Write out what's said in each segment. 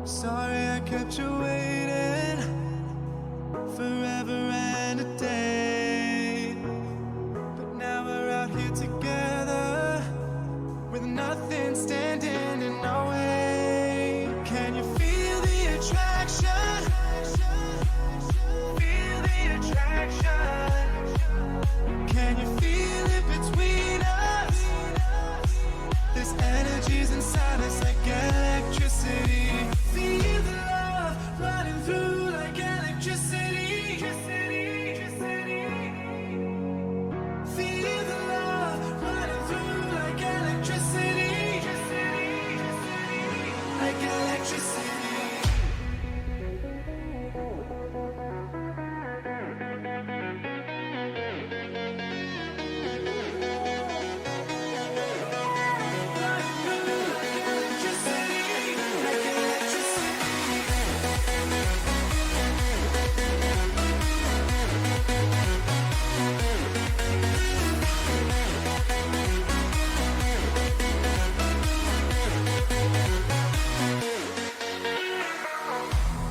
Sorry I kept you waiting forever and a day, but now we're out here together with nothing standing in our way. Can you feel the attraction? Feel the attraction. Can you feel it between us? This energy's inside us like electricity. Feel the love running through like electricity. Feel the love running through like electricity. Like electricity.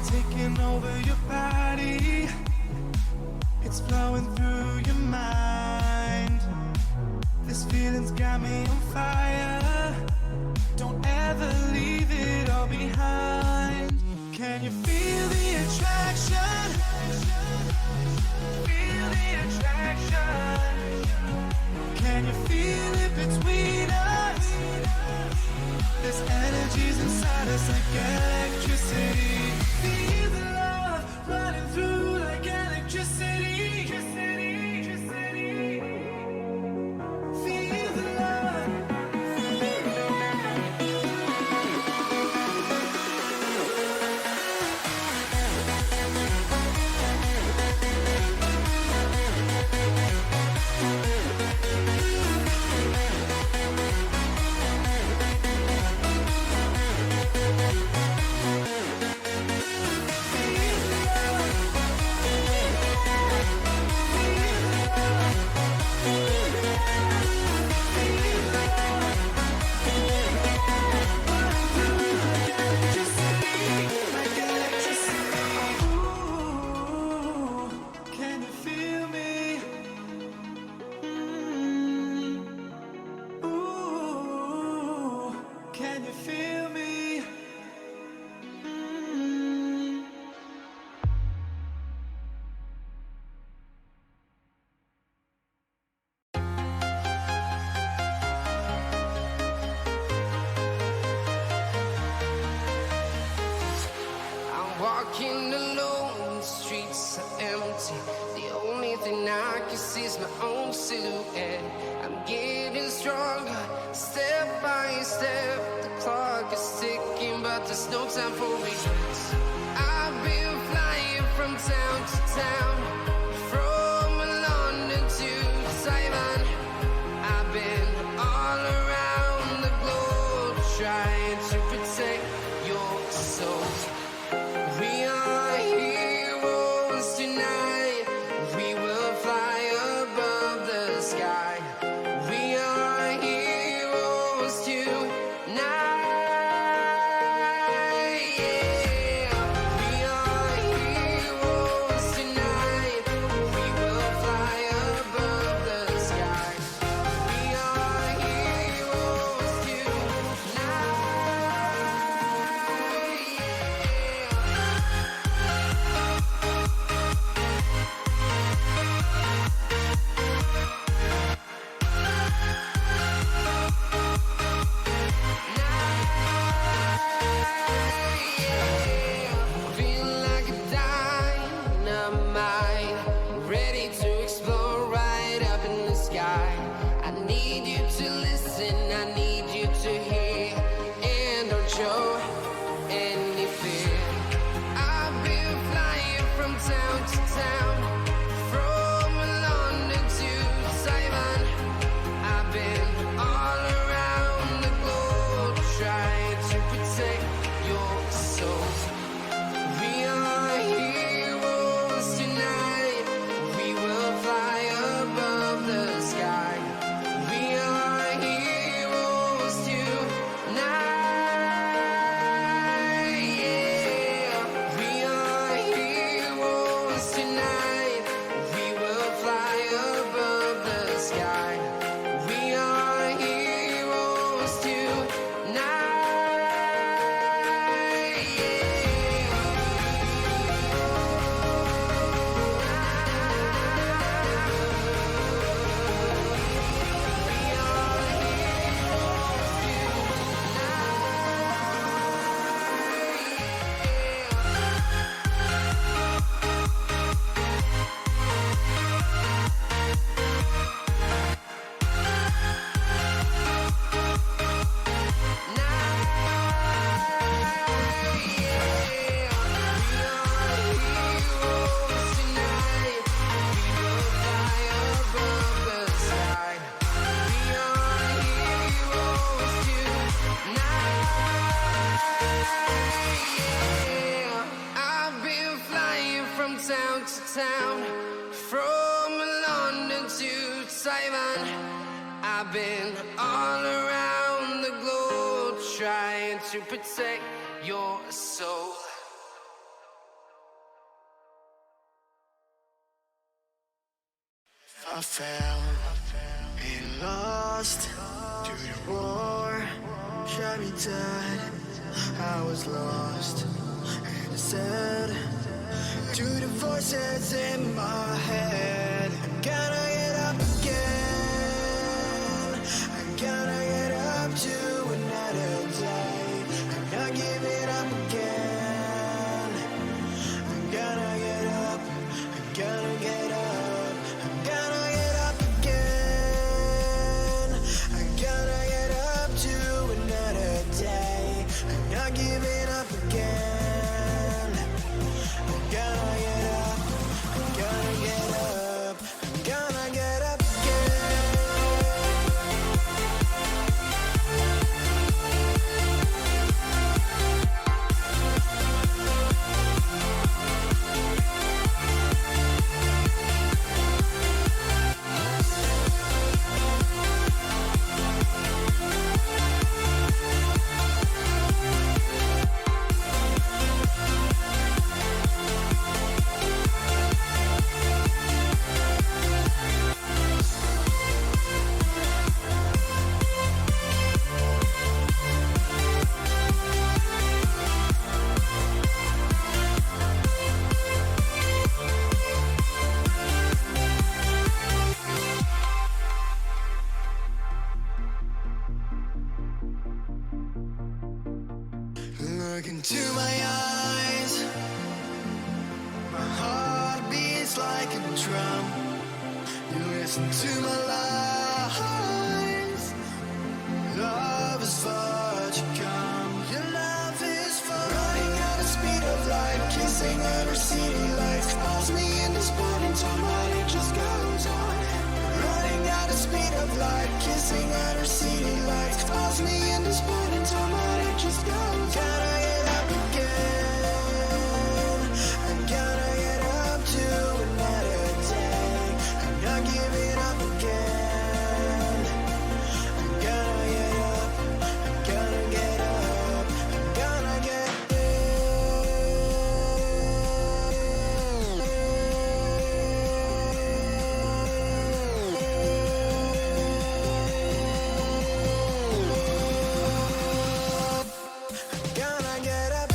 Taking over your body, it's flowing through your mind. This feeling's got me on fire. Don't ever leave it all behind. Can you feel the attraction? Feel the attraction. Can you feel it between us? This energy's inside us like electricity. Feel the love running through like electricity. Feel the love. Can you feel me? I'm walking alone, the streets are empty. The only thing I can see is my own silhouette. I'm getting stronger, step by step. The clock is ticking, but there's no time for regrets. I've been flying from town to town, from London to Taiwan. I've been all around the globe, trying to protect your soul. We are heroes tonight. We will fly above the sky. We are heroes tonight. Yeah. town to town, from London to Taiwan. I've been all around the globe trying to protect your soul. I fell and lost to the war, shot me dead. I was lost and sad to the voices in my head. I gotta get up again. I gotta get up to another day. I'm not giving up again. I gotta get up. I gotta get up. I gotta get up again. I gotta get up to another day. I'm not giving up again. I gotta get up. I gotta get up. I gotta get up Look into my eyes. My heart beats like a drum. You listen to my lies. Love is far to come. Your love is far. Running at the speed of light, kissing every city lights. Calls me in this morning time, but it just goes on. Running at the speed of light, kissing every city lights. Calls me in this morning time, but it just goes on. Gotta get up again. I gotta get up to another day. I'm not giving up again. I gotta get up. I gotta get up. I gotta get Gonna get up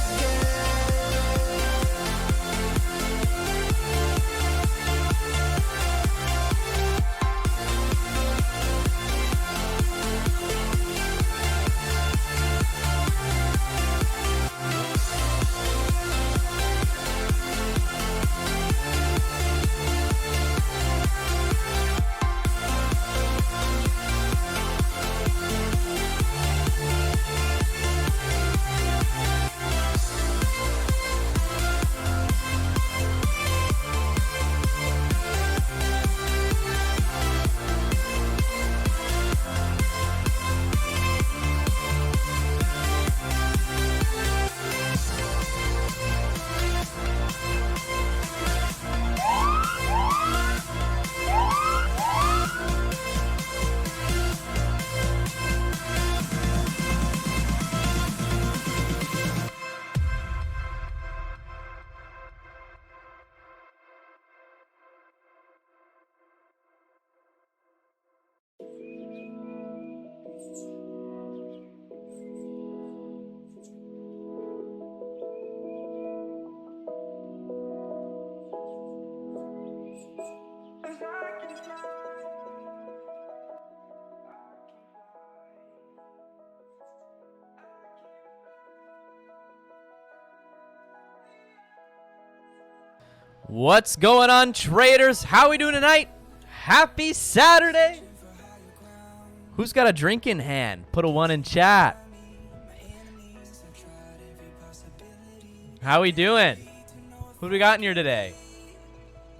What's going on, traders? How we doing tonight? Happy Saturday. Who's got a drink in hand? Put a 1 in chat. How we doing? Who do we got in here today?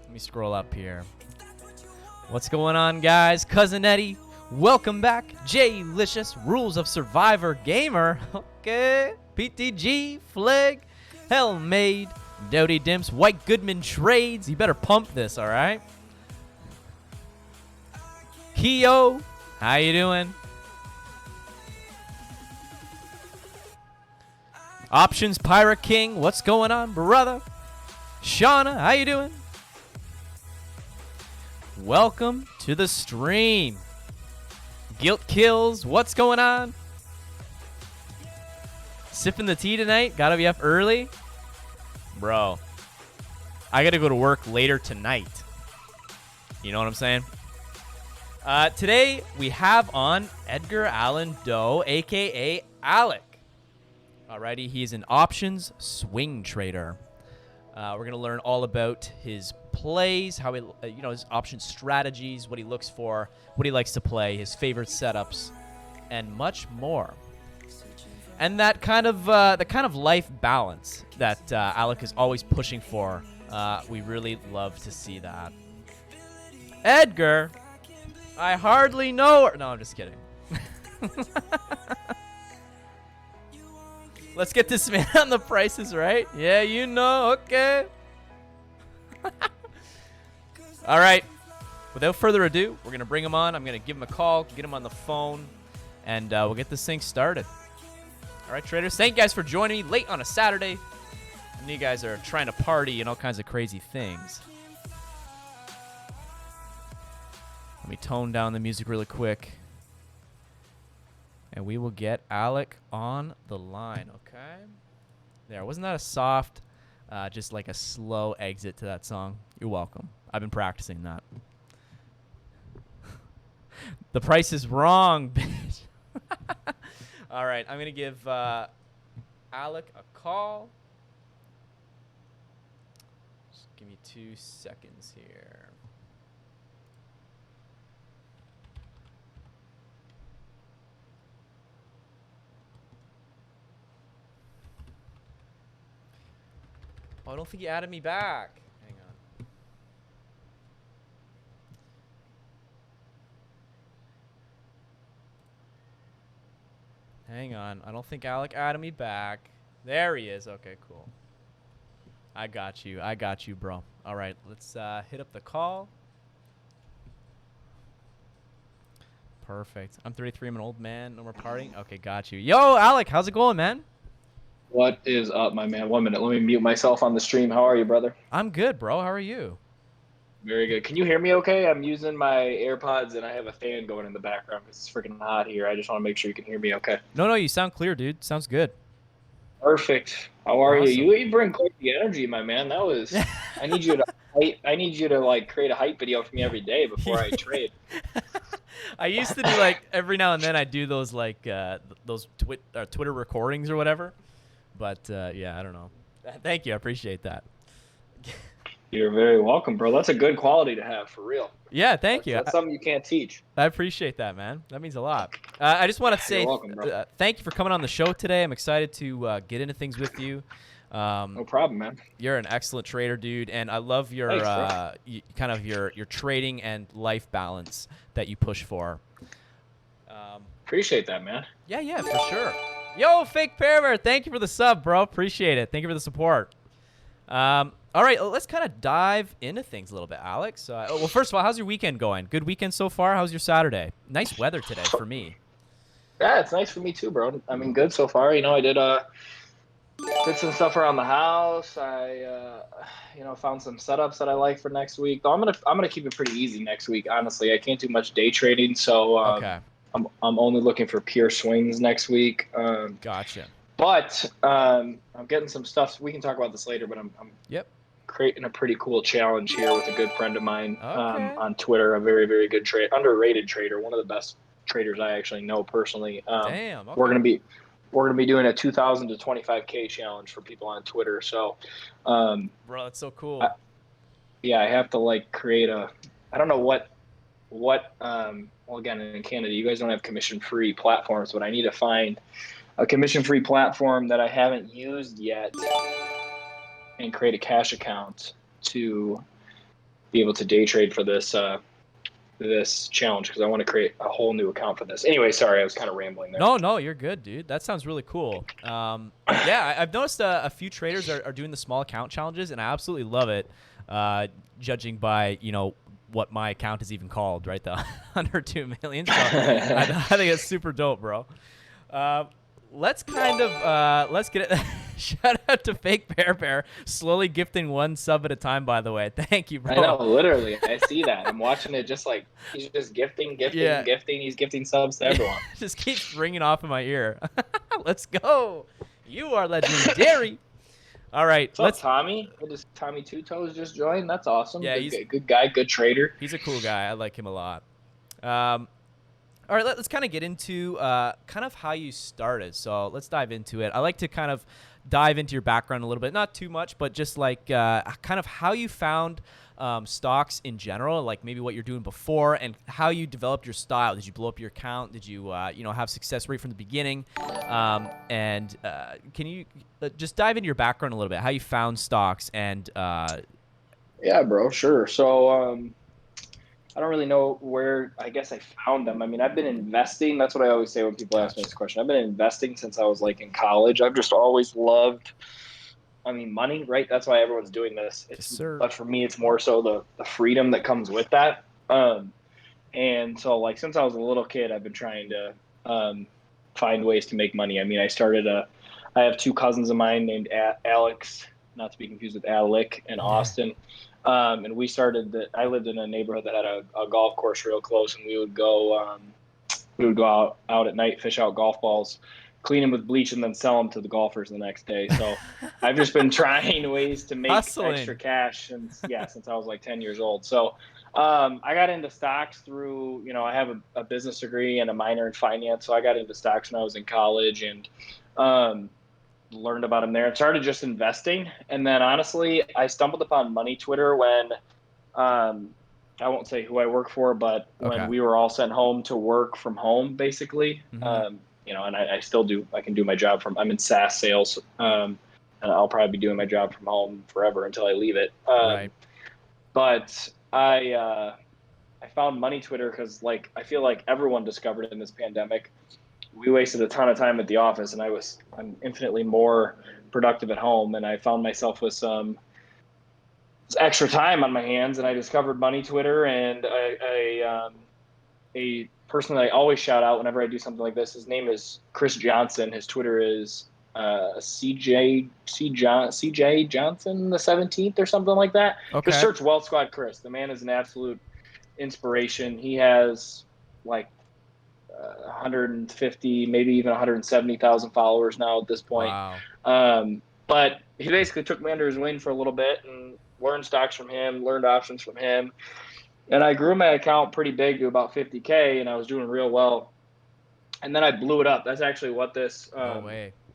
Let me scroll up here. What's going on, guys? Cousin Eddie, welcome back. J-Licious, Rules of Survivor Gamer. Okay. PTG, Flag, Hellmade, Doughty Dimps, White Goodman Trades. You better pump this, all right? Keo, how you doing? Options Pirate King, what's going on, brother? Shauna, how you doing? Welcome to the stream. Guilt Kills, what's going on? Sipping the tea tonight? Gotta be up early? Bro, I gotta go to work later tonight. You know what I'm saying? Today, we have on Edgar Allan Doe, a.k.a. Alec. Alrighty, he's an options swing trader. We're gonna learn all about his plays, how he, his option strategies, what he looks for, what he likes to play, his favorite setups, and much more. And that kind of life balance that Alec is always pushing for. We really love to see that. Edgar, I hardly know her. No, I'm just kidding. Let's get this man on the prices right. Yeah, you know. Okay. All right. Without further ado, we're going to bring him on. I'm going to give him a call, get him on the phone, and we'll get this thing started. All right, traders. Thank you guys for joining me late on a Saturday. I know you guys are trying to party and all kinds of crazy things. Let me tone down the music really quick. And we will get Alec on the line, okay? There. Wasn't that a soft, just like a slow exit to that song? You're welcome. I've been practicing that. The price is wrong, bitch. All right, I'm going to give Alec a call. Just give me 2 seconds here. Oh, I don't think he added me back. Hang on. Hang on. I don't think Alec added me back. There he is. Okay, cool. I got you. I got you, bro. All right, let's hit up the call. Perfect. I'm 33. I'm an old man. No more partying. Okay, got you. Yo, Alec, how's it going, man? What is up, my man? 1 minute. Let me mute myself on the stream. How are you, brother? I'm good, bro. How are you? Very good. Can you hear me okay? I'm using my AirPods, and I have a fan going in the background because it's freaking hot here. I just want to make sure you can hear me okay. No, you sound clear, dude. Sounds good. Perfect. How are Awesome. you bring quite the energy, my man. That was I need you to like create a hype video for me every day before I trade. I used to do like every now and then I do those like those Twitter recordings or whatever. But yeah, I don't know. Thank you. I appreciate that. You're very welcome, bro. That's a good quality to have, for real. Yeah, thank you. That's something you can't teach. I appreciate that, man. That means a lot. I just want to say welcome, bro. Thank you for coming on the show today. I'm excited to get into things with you. No problem, man. You're an excellent trader, dude, and I love your Thanks, your trading and life balance that you push for. Appreciate that, man. Yeah, for sure. Yo, Fake Pervert, thank you for the sub, bro. Appreciate it. Thank you for the support. All right, let's kind of dive into things a little bit, Alex. Well, first of all, how's your weekend going? Good weekend so far? How's your Saturday? Nice weather today for me. Yeah, it's nice for me too, bro. I mean, good so far. You know, I did some stuff around the house. I found some setups that I like for next week. Though I'm gonna keep it pretty easy next week. Honestly, I can't do much day trading, so okay. I'm only looking for pure swings next week. Gotcha. But I'm getting some stuff. We can talk about this later. But I'm creating a pretty cool challenge here with a good friend of mine on Twitter. A very, very good underrated trader. One of the best traders I actually know personally. Damn. Okay. We're gonna be doing a 2,000 to 25K challenge for people on Twitter. So, bro, that's so cool. I have to create a. I don't know what. Well, again, in Canada, you guys don't have commission-free platforms, but I need to find a commission-free platform that I haven't used yet and create a cash account to be able to day trade for this this challenge because I want to create a whole new account for this. Anyway, sorry, I was kind of rambling there. No, you're good, dude. That sounds really cool. Yeah, I've noticed a few traders are doing the small account challenges, and I absolutely love it. Judging by what my account is even called, right? The under 2 million. So I think it's super dope, bro. Let's get it. Shout out to Fake Bear, slowly gifting one sub at a time. By the way, thank you, bro. I know, literally, I see that. I'm watching it, just like he's just gifting. He's gifting subs to everyone. Just keeps ringing off in my ear. Let's go. You are legendary. All right, What's up, Tommy? What does Tommy Two Toes just joined? That's awesome. Yeah, he's a good guy, good trader. He's a cool guy. I like him a lot. All right, let's kind of get into kind of how you started. So let's dive into it. I like to kind of dive into your background a little bit, not too much, but just like kind of how you found stocks in general, like maybe what you're doing before and how you developed your style. Did you blow up your account? Did you have success right from the beginning? And can you just dive into your background a little bit, how you found stocks and Yeah, bro, sure. So I don't really know where I guess I found them. I mean, I've been investing. That's what I always say when people ask me this question. I've been investing since I was like in college. I've just always loved, money, right? That's why everyone's doing this. But for me, it's more so the freedom that comes with that. And so like since I was a little kid, I've been trying to find ways to make money. I mean, I have two cousins of mine named Alex, not to be confused with Alec, and Austin. And I lived in a neighborhood that had a golf course real close, and we would go out at night, fish out golf balls, clean them with bleach, and then sell them to the golfers the next day. So I've just been trying ways to make extra cash since I was like 10 years old. So I got into stocks through, I have a business degree and a minor in finance. So I got into stocks when I was in college and learned about them there and started just investing. And then honestly, I stumbled upon Money Twitter when I won't say who I work for, but when we were all sent home to work from home, basically. Mm-hmm. And I still do. I can do my job I'm in SaaS sales, and I'll probably be doing my job from home forever until I leave it. Right. But I found Money Twitter because I feel like everyone discovered it in this pandemic. We wasted a ton of time at the office, and I'm infinitely more productive at home. And I found myself with some extra time on my hands, and I discovered Money Twitter. And a person that I always shout out whenever I do something like this, his name is Chris Johnson. His Twitter is CJ Johnson the 17th or something like that. Okay. Just search Wealth Squad Chris. The man is an absolute inspiration. He has 150, maybe even 170,000 followers now at this point. Wow. But he basically took me under his wing for a little bit and learned stocks from him, learned options from him. And I grew my account pretty big to about 50K, and I was doing real well. And then I blew it up. That's actually what this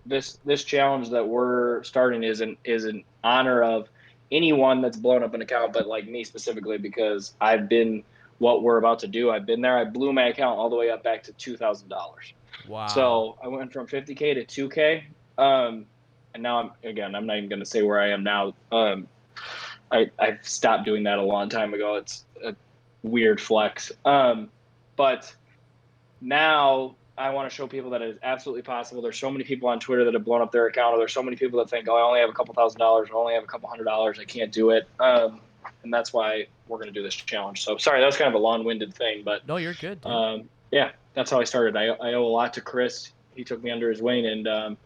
this challenge that we're starting is in honor of anyone that's blown up an account, but like me specifically, because I've been what we're about to do. I've been there. I blew my account all the way up back to $2,000. Wow. So I went from 50K to 2K. And now I'm not even going to say where I am now. I've stopped doing that a long time ago. It's a weird flex. But now I want to show people that it is absolutely possible. There's so many people on Twitter that have blown up their account, or there's so many people that think, I only have a couple $1,000, or I only have a couple $100. I can't do it. And that's why we're going to do this challenge. So sorry, that was kind of a long-winded thing, but no, you're good, dude. Yeah, that's how I started. I owe a lot to Chris. He took me under his wing, and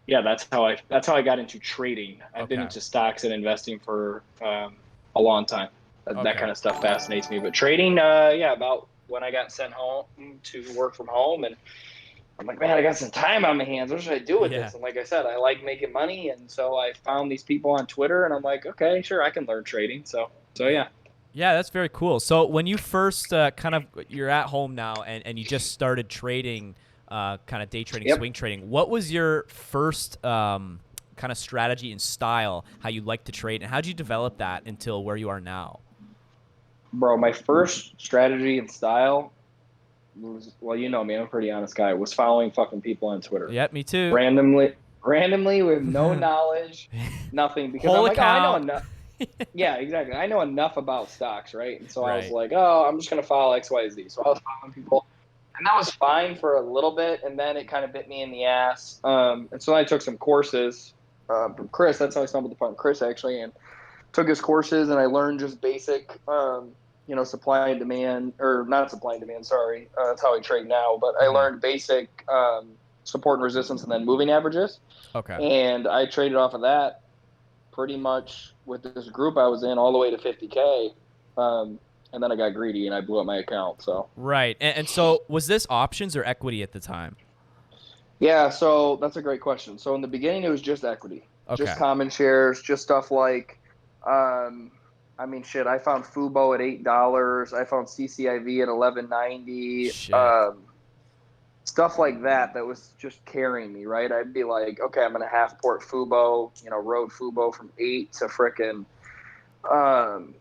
that's how I got into trading. I've been into stocks and investing for a long time. That kind of stuff fascinates me. But trading, about when I got sent home to work from home, and I'm like, man, I got some time on my hands. What should I do with this? And like I said, I like making money. And so I found these people on Twitter, and I'm like, okay, sure, I can learn trading. So yeah. Yeah, that's very cool. So when you first you're at home now and you just started trading, kind of day trading, swing trading, what was your first kind of strategy and style, how you like to trade, and how did you develop that until where you are now? Bro, my first strategy and style was, well, you know me, I'm a pretty honest guy, was following fucking people on Twitter. Yep, me too. Randomly with no knowledge, nothing. Because Whole I'm like, account. I know enough. Yeah, exactly. I know enough about stocks, right? And so I was Right. like, oh, I'm just gonna follow X, Y, Z. So I was following people, and that was fine for a little bit, and then it kind of bit me in the ass. And so I took some courses from Chris. That's how I stumbled upon Chris actually, and took his courses, and I learned just basic, supply and demand, or not supply and demand. Sorry, that's how I trade now. But I learned basic support and resistance, and then moving averages, Okay. and I traded off of that pretty much with this group I was in all the way to 50K. And then I got greedy and I blew up my account. So, Right. And so was this options or equity at the time? yeah, so that's a great question. So, in the beginning, it was just equity, just Okay. common shares, just stuff like, um, I mean, shit, I found Fubo at $8. I found CCIV at 11.90. Shit. Stuff like that was just carrying me, right? I'd be like, okay, I'm going to half port Fubo, rode Fubo from 8 to frickin' um,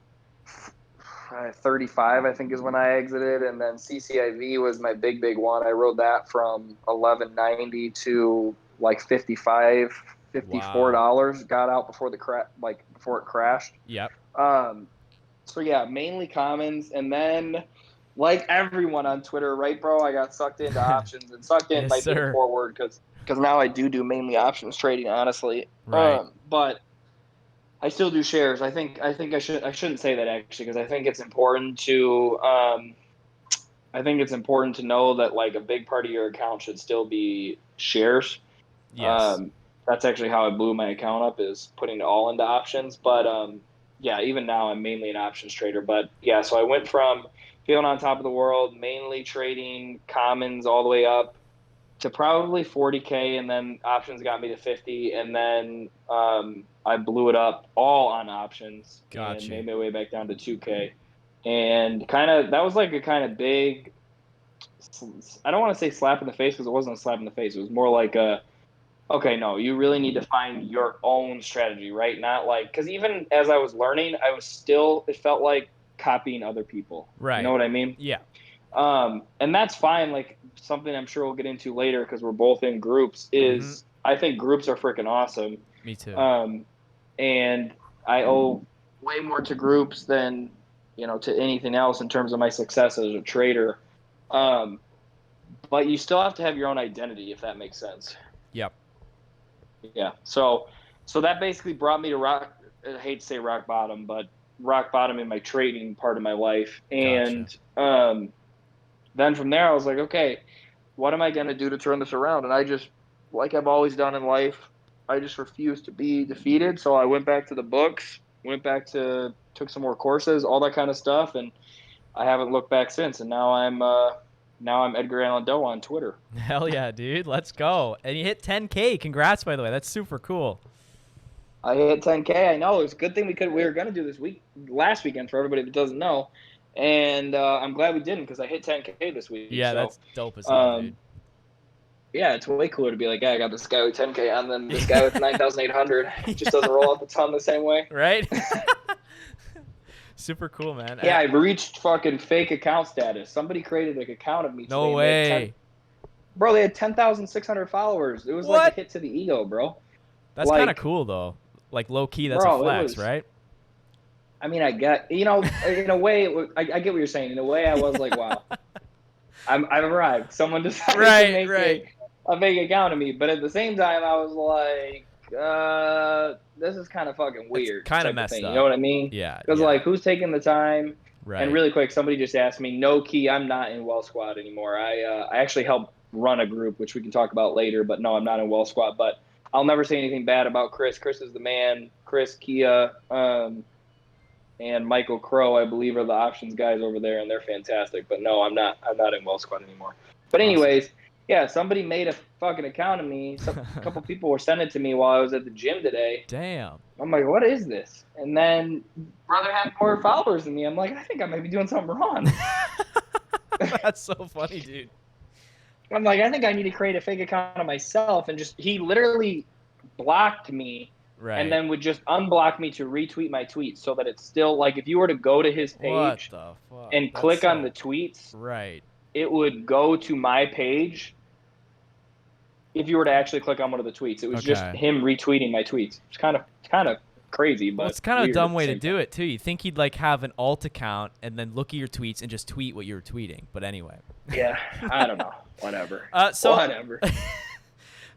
35, I think is when I exited, and then CCIV was my big one. I rode that from 11.90 to like 55, Wow. $54. Got out before before it crashed. Yep. Um, so yeah, mainly commons, and then like everyone on Twitter, right, bro? I got sucked into options, and sucked in Yes, might be the sir. poor word because now I do mainly options trading, honestly. Right. But I still do shares. I shouldn't say that actually because I think it's important to know that like a big part of your account should still be shares. Yes. Um, that's actually how I blew my account up, is putting it all into options. But yeah, even now I'm mainly an options trader. But yeah, so I went from feeling on top of the world, mainly trading commons all the way up to probably 40K, and then options got me to 50, and then I blew it up all on options Got and you. made my way back down to 2K. And kind of that was like a kind of big, I don't want to say slap in the face because it wasn't a slap in the face. It was more like a, okay, no, you really need to find your own strategy, right? Not like, because even as I was learning, I was still, it felt like copying other people. You know Right. what I mean? Yeah. And that's fine. Like something I'm sure we'll get into later because we're both in groups Mm-hmm. is I think groups are freaking awesome. Me too. Um, and I owe way more to groups than, to anything else in terms of my success as a trader. Um, but you still have to have your own identity, if that makes sense. Yep. Yeah. So that basically brought me to I hate to say rock bottom, but rock bottom in my trading part of my life. Gotcha. And, then from there, I was like, okay, what am I going to do to turn this around? And I just, like I've always done in life, I just refused to be defeated. So I went back to the books, took some more courses, all that kind of stuff. And I haven't looked back since. And now I'm Edgar Allan Doe on Twitter. Hell yeah, dude. Let's go. And you hit 10K. Congrats, by the way. That's super cool. I hit 10K. I know. It's a good thing we were going to do this last weekend for everybody that doesn't know. And I'm glad we didn't because I hit 10K this week. Yeah, So, that's dope as hell, dude. um, yeah, it's way cooler to be like, yeah, I got this guy with 10K and then this guy with 9,800. It just doesn't roll off the tongue the same way. Right? Super cool, man. Yeah, I've reached fucking fake account status. Somebody created an account of me No today. And way. they had 10,600 followers. It was like a What? hit to the ego, bro. That's kind of Like, cool, though. Like, low key, that's a bro, it flex, was. right? I mean, I get, in a way, I get what you're saying. In a way, I was like, wow, I've arrived. Someone decided to Right, make right. a fake account of me. But at the same time, I was like, this is kind of fucking It's weird kind of type of messed thing. You know up. what I mean? Yeah, Because, yeah. like, who's taking the time? And Right. really quick, somebody just asked me, no key, I'm not in Well Squad anymore. I actually help run a group, which we can talk about later. But no, I'm not in Well Squad. But I'll never say anything bad about Chris. Chris is the man. Chris, Kia, and Michael Crow, I believe, are the options guys over there, and they're fantastic. But no, I'm not in Well Squad anymore. But Awesome. anyways, yeah, somebody made a fucking account of me. A couple people were sending it to me while I was at the gym today. Damn. I'm like, what is this? And then brother had more followers than me. I'm like, I think I might be doing something wrong. That's so funny, dude. I'm like, I think I need to create a fake account of myself. And he literally blocked me and Right. then would just unblock me to retweet my tweets so that it's still like if you were to go to his What page the fuck? and That's click on the so. tweets, Right. it would go to my page. If you were to actually click on one of the tweets, it was just Okay. him retweeting my tweets. It's kind of crazy, but Well, it's kind of a weird dumb at the way to same do time. it too. You think he'd like have an alt account and then look at your tweets and just tweet what you were tweeting. But anyway. Yeah, I don't know. Whatever. So Whatever.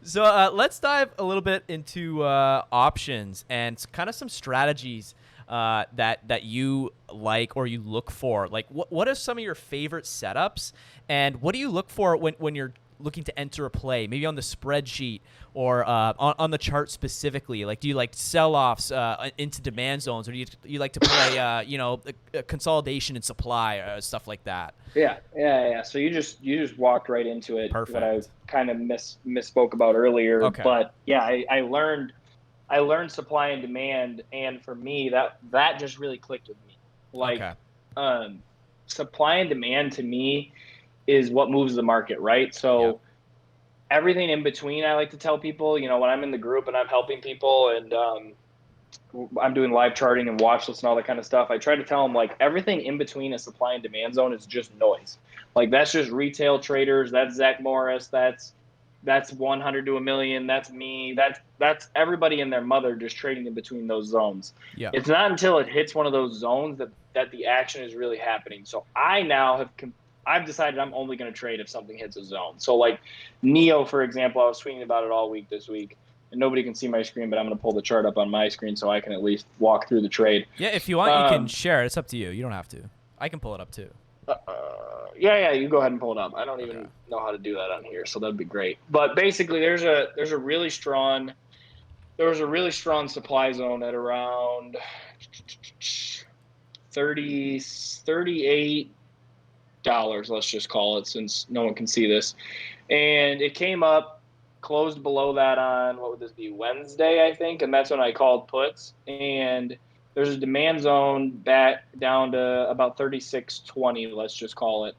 Let's dive a little bit into options and kind of some strategies that you like or you look for. Like, what are some of your favorite setups, and what do you look for when you're looking to enter a play, maybe on the spreadsheet or on the chart specifically? Like, do you like sell-offs into demand zones, or do you like to play, a consolidation and supply, stuff like that? Yeah. So you just walked right into it. What I Perfect. kind of misspoke about earlier, Okay. but yeah, I learned supply and demand, and for me that just really clicked with me. Like, Okay. supply and demand to me is what moves the market, right? Yep. So everything in between, I like to tell people, when I'm in the group and I'm helping people and I'm doing live charting and watch lists and all that kind of stuff, I try to tell them, like, everything in between a supply and demand zone is just noise. Like, that's just retail traders. That's Zach Morris. That's 100 to a million. That's me. That's everybody and their mother just trading in between those zones. Yep. It's not until it hits one of those zones that the action is really happening. So I now I've decided I'm only going to trade if something hits a zone. So, like, Neo, for example, I was tweeting about it all week this week. And nobody can see my screen, but I'm going to pull the chart up on my screen so I can at least walk through the trade. Yeah, if you want, you can share it. It's up to you. You don't have to. I can pull it up too. Yeah, you go ahead and pull it up. I don't Okay. even know how to do that on here, so that'd be great. But basically, there was a really strong supply zone at around 38 dollars. Let's just call it, since no one can see this, and it came up, closed below that on, what would this be, Wednesday, I think, and that's when I called puts. And there's a demand zone back down to about 36.20, let's just call it.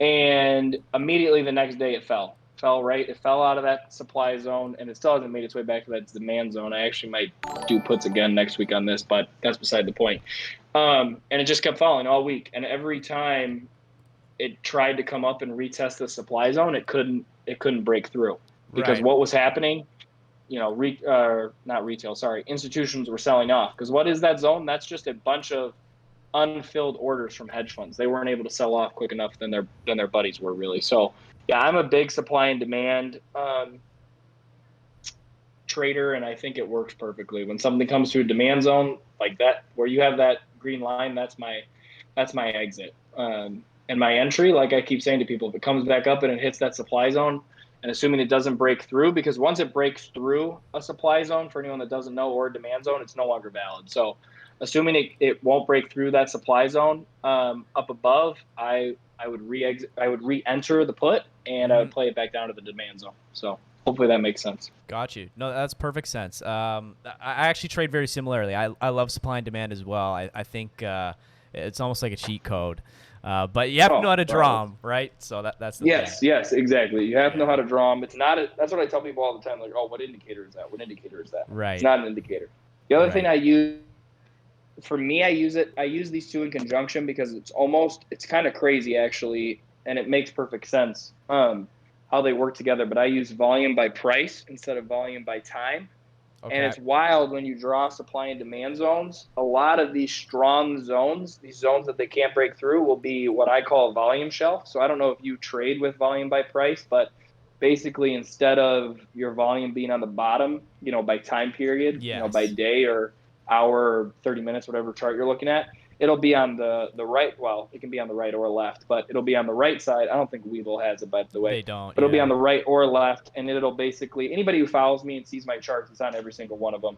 And immediately the next day it fell out of that supply zone, and it still hasn't made its way back to that demand zone. I actually might do puts again next week on this, but that's beside the point. And it just kept falling all week, and every time it tried to come up and retest the supply zone, it couldn't break through, because Right. what was happening, not retail, sorry, institutions were selling off. Because what is that zone? That's just a bunch of unfilled orders from hedge funds. They weren't able to sell off quick enough than their buddies were, really. So yeah, I'm a big supply and demand trader, and I think it works perfectly. When something comes to a demand zone like that, where you have that green line, that's my exit. And my entry, like I keep saying to people, if it comes back up and it hits that supply zone, and assuming it doesn't break through, because once it breaks through a supply zone, for anyone that doesn't know, or a demand zone, it's no longer valid. So assuming it won't break through that supply zone, up above, I would re-enter the put, and I would play it back down to the demand zone. So hopefully that makes sense. Got you. No, that's perfect sense. I actually trade very similarly. I love supply and demand as well. I think it's almost like a cheat code. But you have to know how to draw them, right? So that's the thing. Yes, exactly. You have to know how to draw them. It's not. That's what I tell people all the time. Like, oh, what indicator is that? What indicator is that? Right. It's not an indicator. The other thing Right. I use, for me, I use these two in conjunction, because it's kind of crazy, actually, and it makes perfect sense how they work together. But I use volume by price instead of volume by time. Okay. And it's wild when you draw supply and demand zones. A lot of these strong zones, these zones that they can't break through, will be what I call a volume shelf. So I don't know if you trade with volume by price, but basically, instead of your volume being on the bottom, by time period, Yes. by day or hour or 30 minutes, whatever chart you're looking at, it'll be on the right. Well, it can be on the right or left, but it'll be on the right side. I don't think Weevil has it, by the way. They don't. But it'll be Yeah. on the right or left, and it'll basically, anybody who follows me and sees my charts, it's on every single one of them.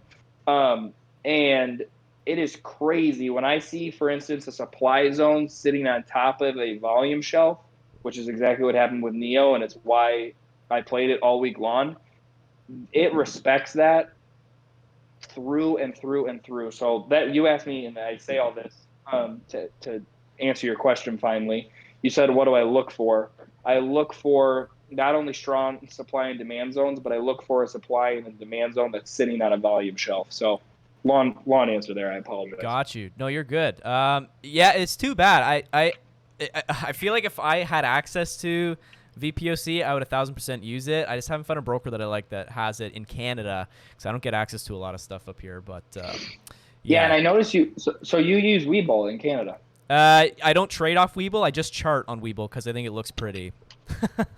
And it is crazy when I see, for instance, a supply zone sitting on top of a volume shelf, which is exactly what happened with Neo, and it's why I played it all week long. It respects that through and through and through. So that you asked me, and I say all this to answer your question finally. You said, what do I look for? I look for not only strong supply and demand zones, but I look for a supply and a demand zone that's sitting on a volume shelf. So long answer there. I apologize. Got you. No, you're good. Yeah, it's too bad. I feel like if I had access to VPOC, I would 1,000% use it. I just haven't found a broker that I like that has it in Canada because I don't get access to a lot of stuff up here. But Yeah, and yeah, I noticed you. So you use Webull in Canada. I don't trade off Webull. I just chart on Webull because I think it looks pretty.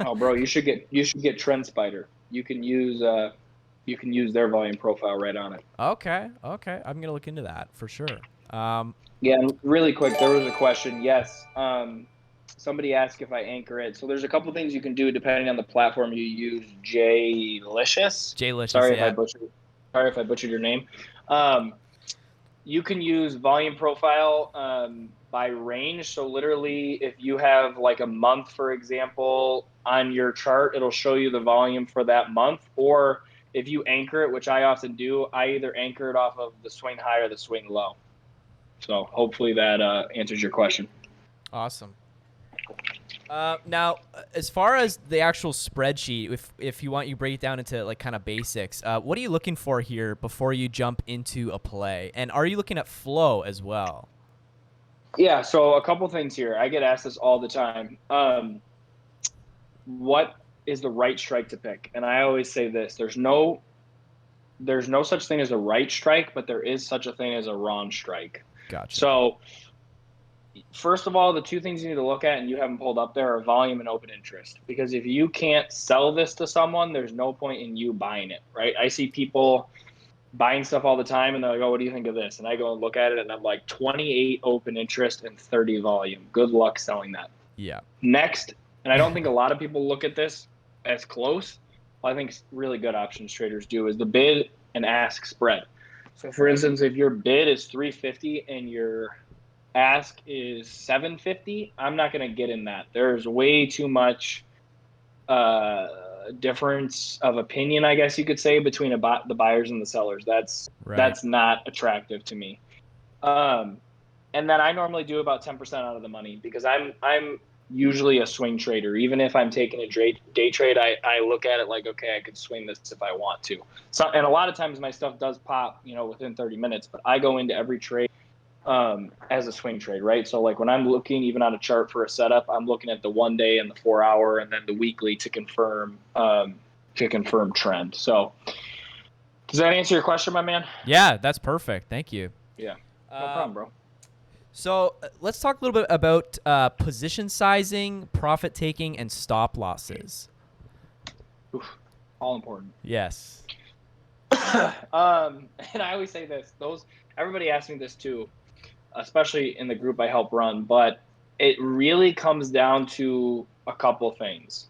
Oh, bro, you should get TrendSpider. You can use their volume profile right on it. Okay, I'm gonna look into that for sure. Yeah, and really quick, there was a question. Yes, somebody asked if I anchor it. So there's a couple things you can do depending on the platform you use. J-licious. J-licious, yeah. Sorry if I butchered your name. You can use volume profile by range. So literally, if you have like a month, for example, on your chart, it'll show you the volume for that month. Or if you anchor it, which I often do, I either anchor it off of the swing high or the swing low. So hopefully that answers your question. Awesome. Now, as far as the actual spreadsheet, if you want, you break it down into like kind of basics. What are you looking for here before you jump into a play? And are you looking at flow as well? Yeah. So a couple things here. I get asked this all the time. What is the right strike to pick? And I always say this: there's no such thing as a right strike, but there is such a thing as a wrong strike. Gotcha. So first of all, the two things you need to look at, and you haven't pulled up there, are volume and open interest. Because if you can't sell this to someone, there's no point in you buying it, right? I see people buying stuff all the time, and they're like, oh, what do you think of this? And I go and look at it, and I'm like, 28 open interest and 30 volume. Good luck selling that. Yeah. Next, and I don't think a lot of people look at this as close. I think really good options traders do is the bid and ask spread. So, for instance, if your bid is 350 and your ask is 750, I'm not going to get in that. There's way too much difference of opinion, I guess you could say, between the buyers and the sellers. That's not attractive to me. And then I normally do about 10% out of the money because I'm usually a swing trader. Even if I'm taking a day trade, I look at it like, okay, I could swing this if I want to. So, and a lot of times my stuff does pop, within 30 minutes, but I go into every trade as a swing trade, right? So like when I'm looking even on a chart for a setup, I'm looking at the 1 day and the 4 hour and then the weekly to confirm trend. So does that answer your question, my man? Yeah, that's perfect. Thank you. Yeah, no problem, bro. So let's talk a little bit about position sizing, profit taking, and stop losses. Oof, all important. Yes. And I always say this, everybody asks me this too, especially in the group I help run, but it really comes down to a couple things.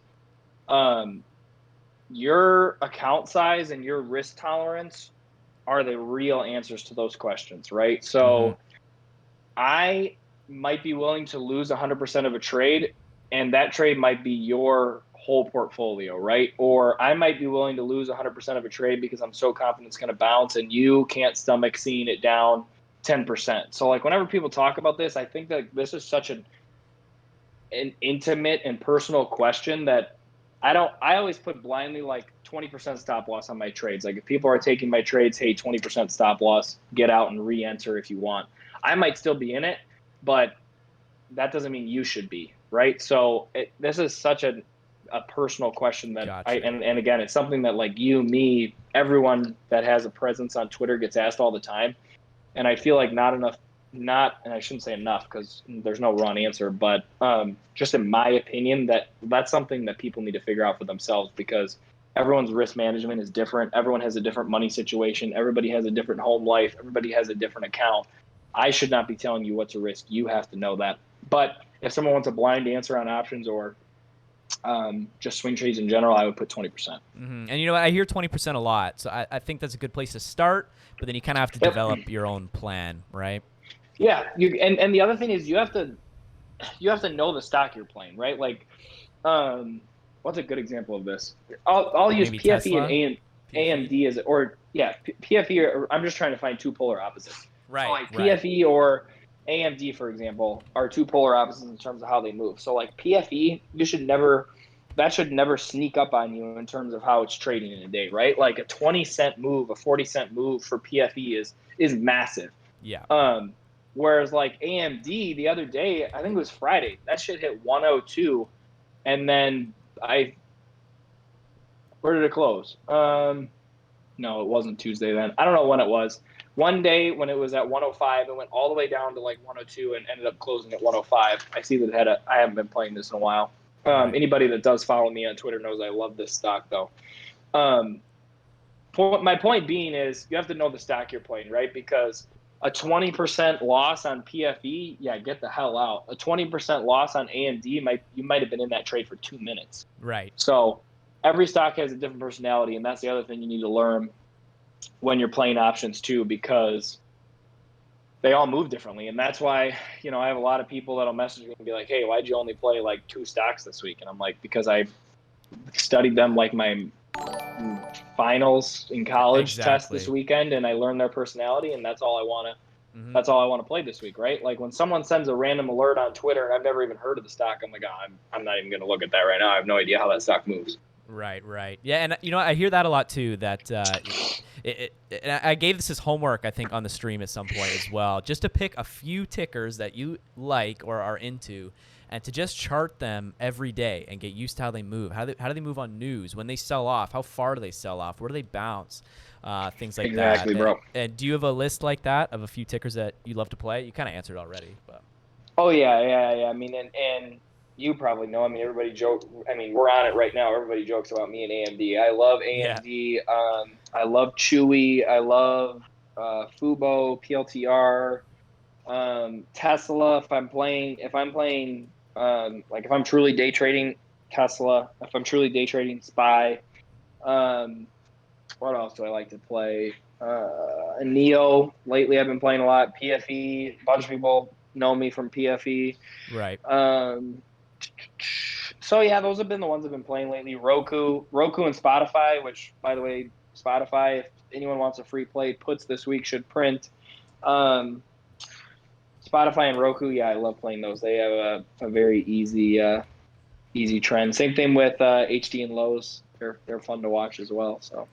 Your account size and your risk tolerance are the real answers to those questions, right? So I might be willing to lose 100% of a trade, and that trade might be your whole portfolio, right? Or I might be willing to lose 100% of a trade because I'm so confident it's going to bounce and you can't stomach seeing it down 10%. So like whenever people talk about this, I think that this is such an intimate and personal question that I always put blindly like 20% stop loss on my trades. Like if people are taking my trades, hey, 20% stop loss, get out and re-enter if you want. I might still be in it, but that doesn't mean you should be, right? So this is such a personal question that Gotcha. and again, it's something that like you, me, everyone that has a presence on Twitter gets asked all the time. And I feel like and I shouldn't say enough because there's no wrong answer, but just in my opinion, that's something that people need to figure out for themselves because everyone's risk management is different. Everyone has a different money situation. Everybody has a different home life. Everybody has a different account. I should not be telling you what to risk. You have to know that. But if someone wants a blind answer on options or just swing trades in general, I would put 20%. Mm-hmm. And you know what? I hear 20% a lot. So I think that's a good place to start, but then you kind of have to develop your own plan, right? Yeah. And the other thing is you have to know the stock you're playing, right? Like, what's a good example of this? I'll use Maybe PFE Tesla? and AMD as PFE. Or I'm just trying to find two polar opposites. Right. So like PFE or AMD, for example, are two polar opposites in terms of how they move. So like PFE, that should never sneak up on you in terms of how it's trading in a day, right? Like a 20-cent move, a 40-cent move for PFE is massive. Yeah. Whereas like AMD the other day, I think it was Friday, that shit hit 102 and then where did it close? No, it wasn't Tuesday then. I don't know when it was. One day when it was at 105, it went all the way down to like 102 and ended up closing at 105. I see that I haven't been playing this in a while. Right. Anybody that does follow me on Twitter knows I love this stock though. My point being is you have to know the stock you're playing, right? Because a 20% loss on PFE, yeah, get the hell out. A 20% loss on AMD, you might have been in that trade for 2 minutes. Right. So every stock has a different personality, and that's the other thing you need to learn when you're playing options too, because they all move differently. And that's why, I have a lot of people that'll message me and be like, hey, why'd you only play like 2 stocks this week? And I'm like, because I've studied them like my finals in college test this weekend, and I learned their personality, and that's all I want to play this week, right? Like when someone sends a random alert on Twitter and I've never even heard of the stock, I'm like, I'm not even going to look at that right now. I have no idea how that stock moves. Right. Yeah, and I hear that a lot too. That and I gave this as homework, I think, on the stream at some point as well, just to pick a few tickers that you like or are into, and to just chart them every day and get used to how they move. How do they move on news? When they sell off, how far do they sell off? Where do they bounce? Things like that. Exactly, bro. And do you have a list like that of a few tickers that you love to play? You kind of answered already, but. Oh yeah. I mean, and you probably know. I mean, everybody joke. I mean, we're on it right now. Everybody jokes about me and AMD. I love AMD. Yeah. I love Chewy. I love Fubo, PLTR, Tesla. If I'm playing, like if I'm truly day trading, Tesla. If I'm truly day trading, SPY. What else do I like to play? Neo. Lately, I've been playing a lot. PFE. A bunch of people know me from PFE. Right. So yeah, those have been the ones I've been playing lately. Roku and Spotify, which by the way, Spotify, if anyone wants a free play, puts this week should print. Spotify and Roku, yeah, I love playing those. They have a very easy trend. Same thing with HD and Lowe's. They're fun to watch as well. So.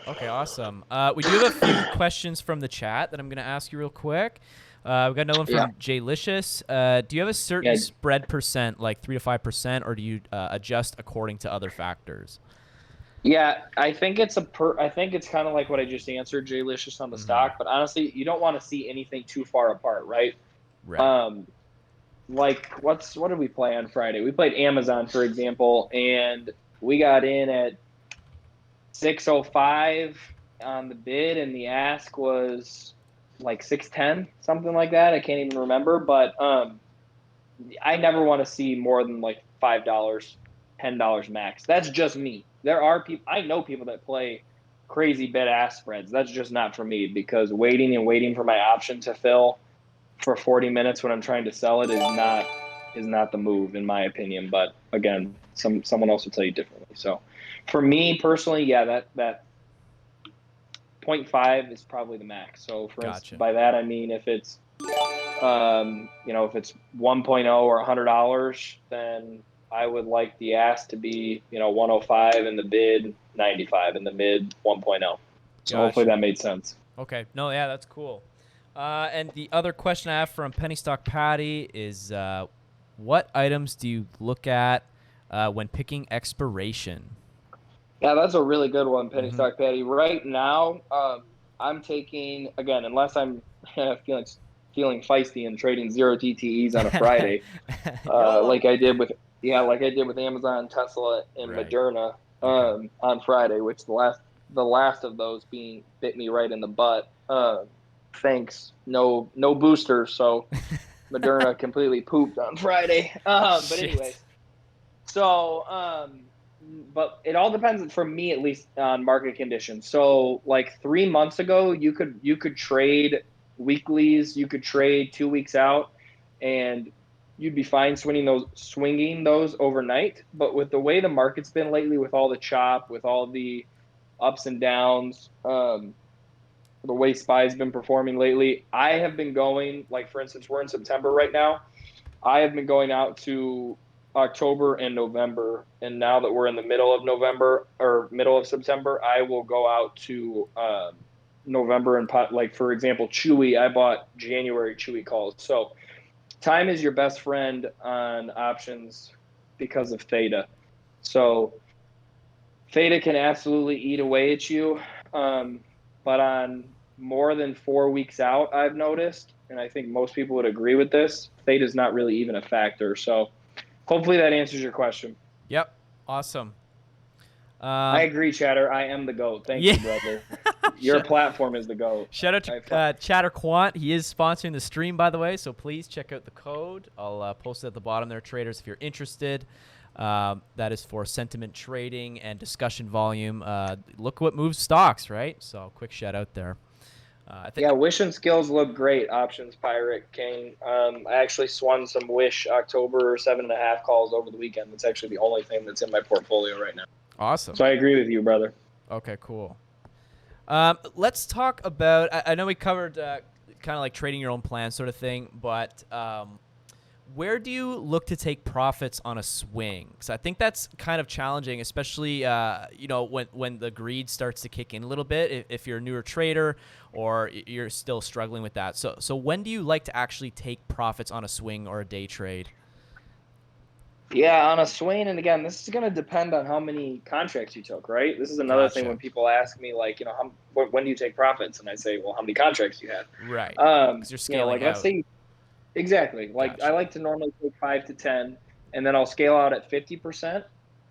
Okay, awesome. We do have a few questions from the chat that I'm going to ask you real quick. We've got another one from Jaylicious. Do you have a certain spread percent, like 3 to 5%, or do you adjust according to other factors? Yeah, I think it's kind of like what I just answered, Jaylicious, on the stock. But honestly, you don't want to see anything too far apart, right? Right. Like what did we play on Friday? We played Amazon, for example, and we got in at 605 on the bid, and the ask was like 610, something like that. I can't even remember, but I never want to see more than like $5, $10 max. That's just me. There are people, I know people that play crazy bid ask spreads. That's just not for me, because waiting for my option to fill for 40 minutes when I'm trying to sell it is not the move, in my opinion. But again, someone else will tell you differently. So for me personally, yeah, that 0.5 is probably the max. So for instance, by that I mean if it's if it's 1.0 or $100, then I would like the ask to be 105 and the bid 95 and the mid 1.0. So hopefully that made sense. Okay. No, yeah, that's cool. And the other question I have from Penny Stock Patty is, what items do you look at when picking expiration? Yeah, that's a really good one, Penny Stock Patty. Right now, I'm taking, again, unless I'm feeling feisty and trading 0 DTEs on a Friday, like I did with Amazon, Tesla, and Moderna on Friday, which the last of those bit me right in the butt. Thanks, no boosters, so Moderna completely pooped on Friday. But anyways, so but it all depends, for me at least, on market conditions. So like 3 months ago, you could trade weeklies, you could trade 2 weeks out, and you'd be fine swinging those overnight. But with the way the market's been lately, with all the chop, with all the ups and downs, the way SPY's been performing lately, I have been going, like for instance, we're in September right now. I have been going out to October and November, and now that we're in the middle of November or middle of September, I will go out to November and like for example, Chewy. I bought January Chewy calls. So time is your best friend on options because of theta. So theta can absolutely eat away at you. But on more than 4 weeks out, I've noticed, and I think most people would agree with this, theta is not really even a factor. So hopefully that answers your question. Yep. Awesome. I agree, Chatter. I am the GOAT. Thank Yeah. you, brother. Your platform is the GOAT. Shout out to Chatter Quant. He is sponsoring the stream, by the way, so please check out the code. I'll post it at the bottom there, traders, if you're interested. That is for sentiment trading and discussion volume. Look what moves stocks, right? So quick shout out there. Yeah, Wish and Skills look great. Options, Pirate, King. I actually swung some Wish October 7.5 calls over the weekend. That's actually the only thing that's in my portfolio right now. Awesome. So I agree with you, brother. Okay, cool. Let's talk about, I know we covered kind of like trading your own plan sort of thing, but where do you look to take profits on a swing? Because I think that's kind of challenging, especially when the greed starts to kick in a little bit. If you're a newer trader or you're still struggling with that, so when do you like to actually take profits on a swing or a day trade? Yeah, on a swing, and again, this is going to depend on how many contracts you took, right? This is another thing when people ask me, like, when do you take profits? And I say, well, how many contracts do you have? Right. Because you're scaling out. Let's say. Exactly. Like I like to normally take 5 to 10, and then I'll scale out at 50%.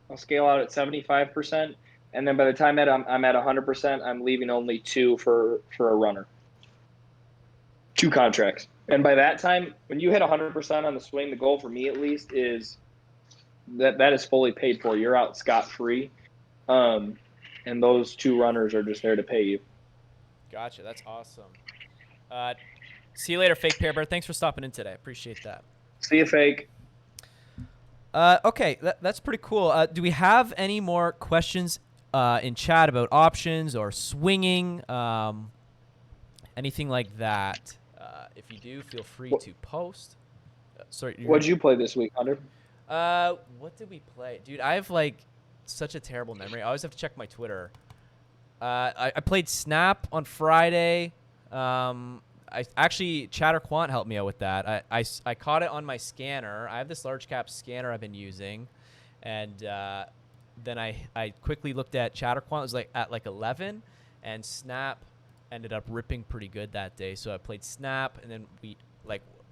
I'll scale out at 75%, and then by the time I'm at 100%, I'm leaving only 2 for a runner. 2 contracts, and by that time, when you hit 100% on the swing, the goal for me at least is that is fully paid for. You're out scot-free, and those 2 runners are just there to pay you. Gotcha. That's awesome. See you later, Fake Pear Bear. Thanks for stopping in today. Appreciate that. See you, Fake. Okay, that's pretty cool. Do we have any more questions in chat about options or swinging? Anything like that? If you do, feel free to post. Sorry. What'd you play this week, Hunter? What did we play? Dude, I have like such a terrible memory. I always have to check my Twitter. I played Snap on Friday. I actually, Chatter Quant helped me out with that. I caught it on my scanner. I have this large cap scanner I've been using, and then I quickly looked at Chatter Quant. It was like at like 11, and Snap ended up ripping pretty good that day. So I played Snap, and then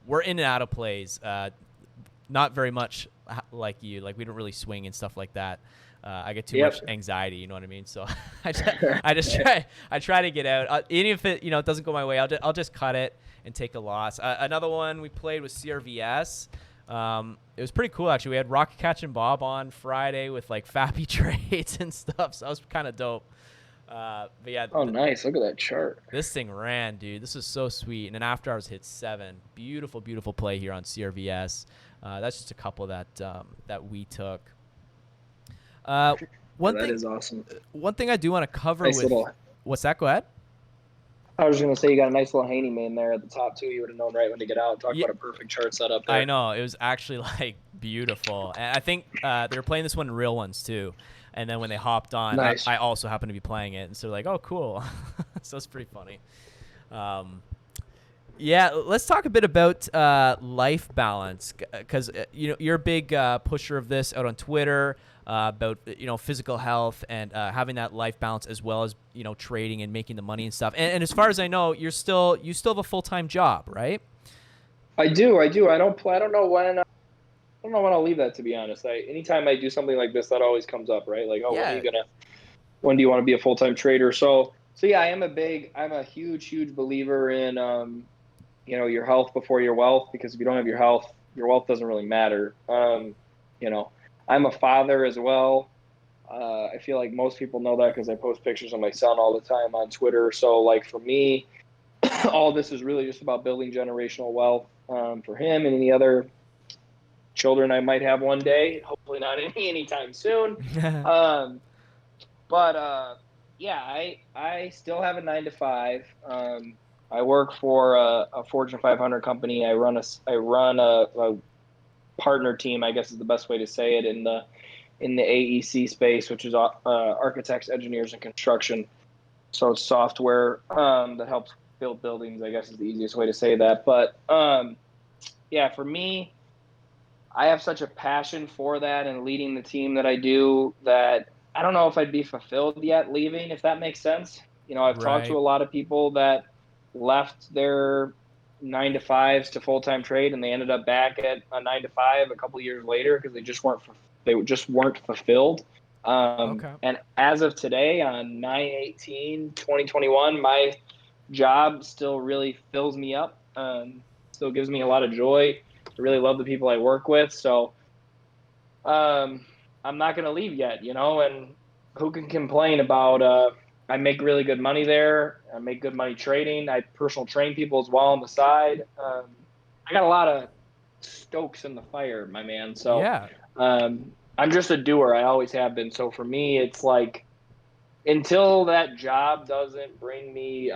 we're in and out of plays. Not very much like you. Like we don't really swing and stuff like that. I get too much anxiety, you know what I mean? So I try to get out. Even if it doesn't go my way, I'll just cut it and take a loss. Another one we played was CRVS. It was pretty cool actually. We had Rocket Catch and Bob on Friday with like Fappy trades and stuff. So that was kind of dope. But yeah. Oh, nice! Look at that chart. This thing ran, dude. This was so sweet. And then after hours hit 7. Beautiful, beautiful play here on CRVS. That's just a couple that we took. That is awesome. One thing I do want to cover what's that? Go ahead. I was going to say you got a nice little Haney man there at the top too. You would have known right when to get out. Talk about a perfect chart setup there. I know, it was actually like beautiful, and I think they were playing this one in real ones too. And then when they hopped on, nice. I also happened to be playing it, and so like, oh, cool. So it's pretty funny. Yeah, let's talk a bit about life balance, because you're a big pusher of this out on Twitter. About physical health and having that life balance as well as trading and making the money and stuff. And as far as I know, you still have a full-time job, right? I do. I don't know when. I don't know when I'll leave that, to be honest. Anytime I do something like this, that always comes up, right? Like, when do you want to be a full-time trader? So yeah, I'm a huge believer in your health before your wealth, because if you don't have your health doesn't really matter. I'm a father as well. I feel like most people know that because I post pictures of my son all the time on Twitter. So like for me, all this is really just about building generational wealth for him and any other children I might have one day. Hopefully not anytime soon. I still have a 9 to 5. I work for a Fortune 500 company. I run a partner team, I guess is the best way to say it, in the AEC space, which is architects, engineers, and construction. So it's software that helps build buildings, I guess is the easiest way to say that. But for me, I have such a passion for that and leading the team that I do that I don't know if I'd be fulfilled yet leaving, if that makes sense. I've talked to Right. a lot of people that left their 9 to 5s to full-time trade and they ended up back at a 9 to 5 a couple years later because they just weren't fulfilled. Okay. And as of today, on 9/18/2021, my job still really fills me up. Still gives me a lot of joy. I really love the people I work with. So I'm not going to leave yet, and who can complain about, I make really good money there. I make good money trading. I personal train people as well on the side. I got a lot of stokes in the fire, my man. So Yeah. I'm just a doer. I always have been. So for me, it's like until that job doesn't bring me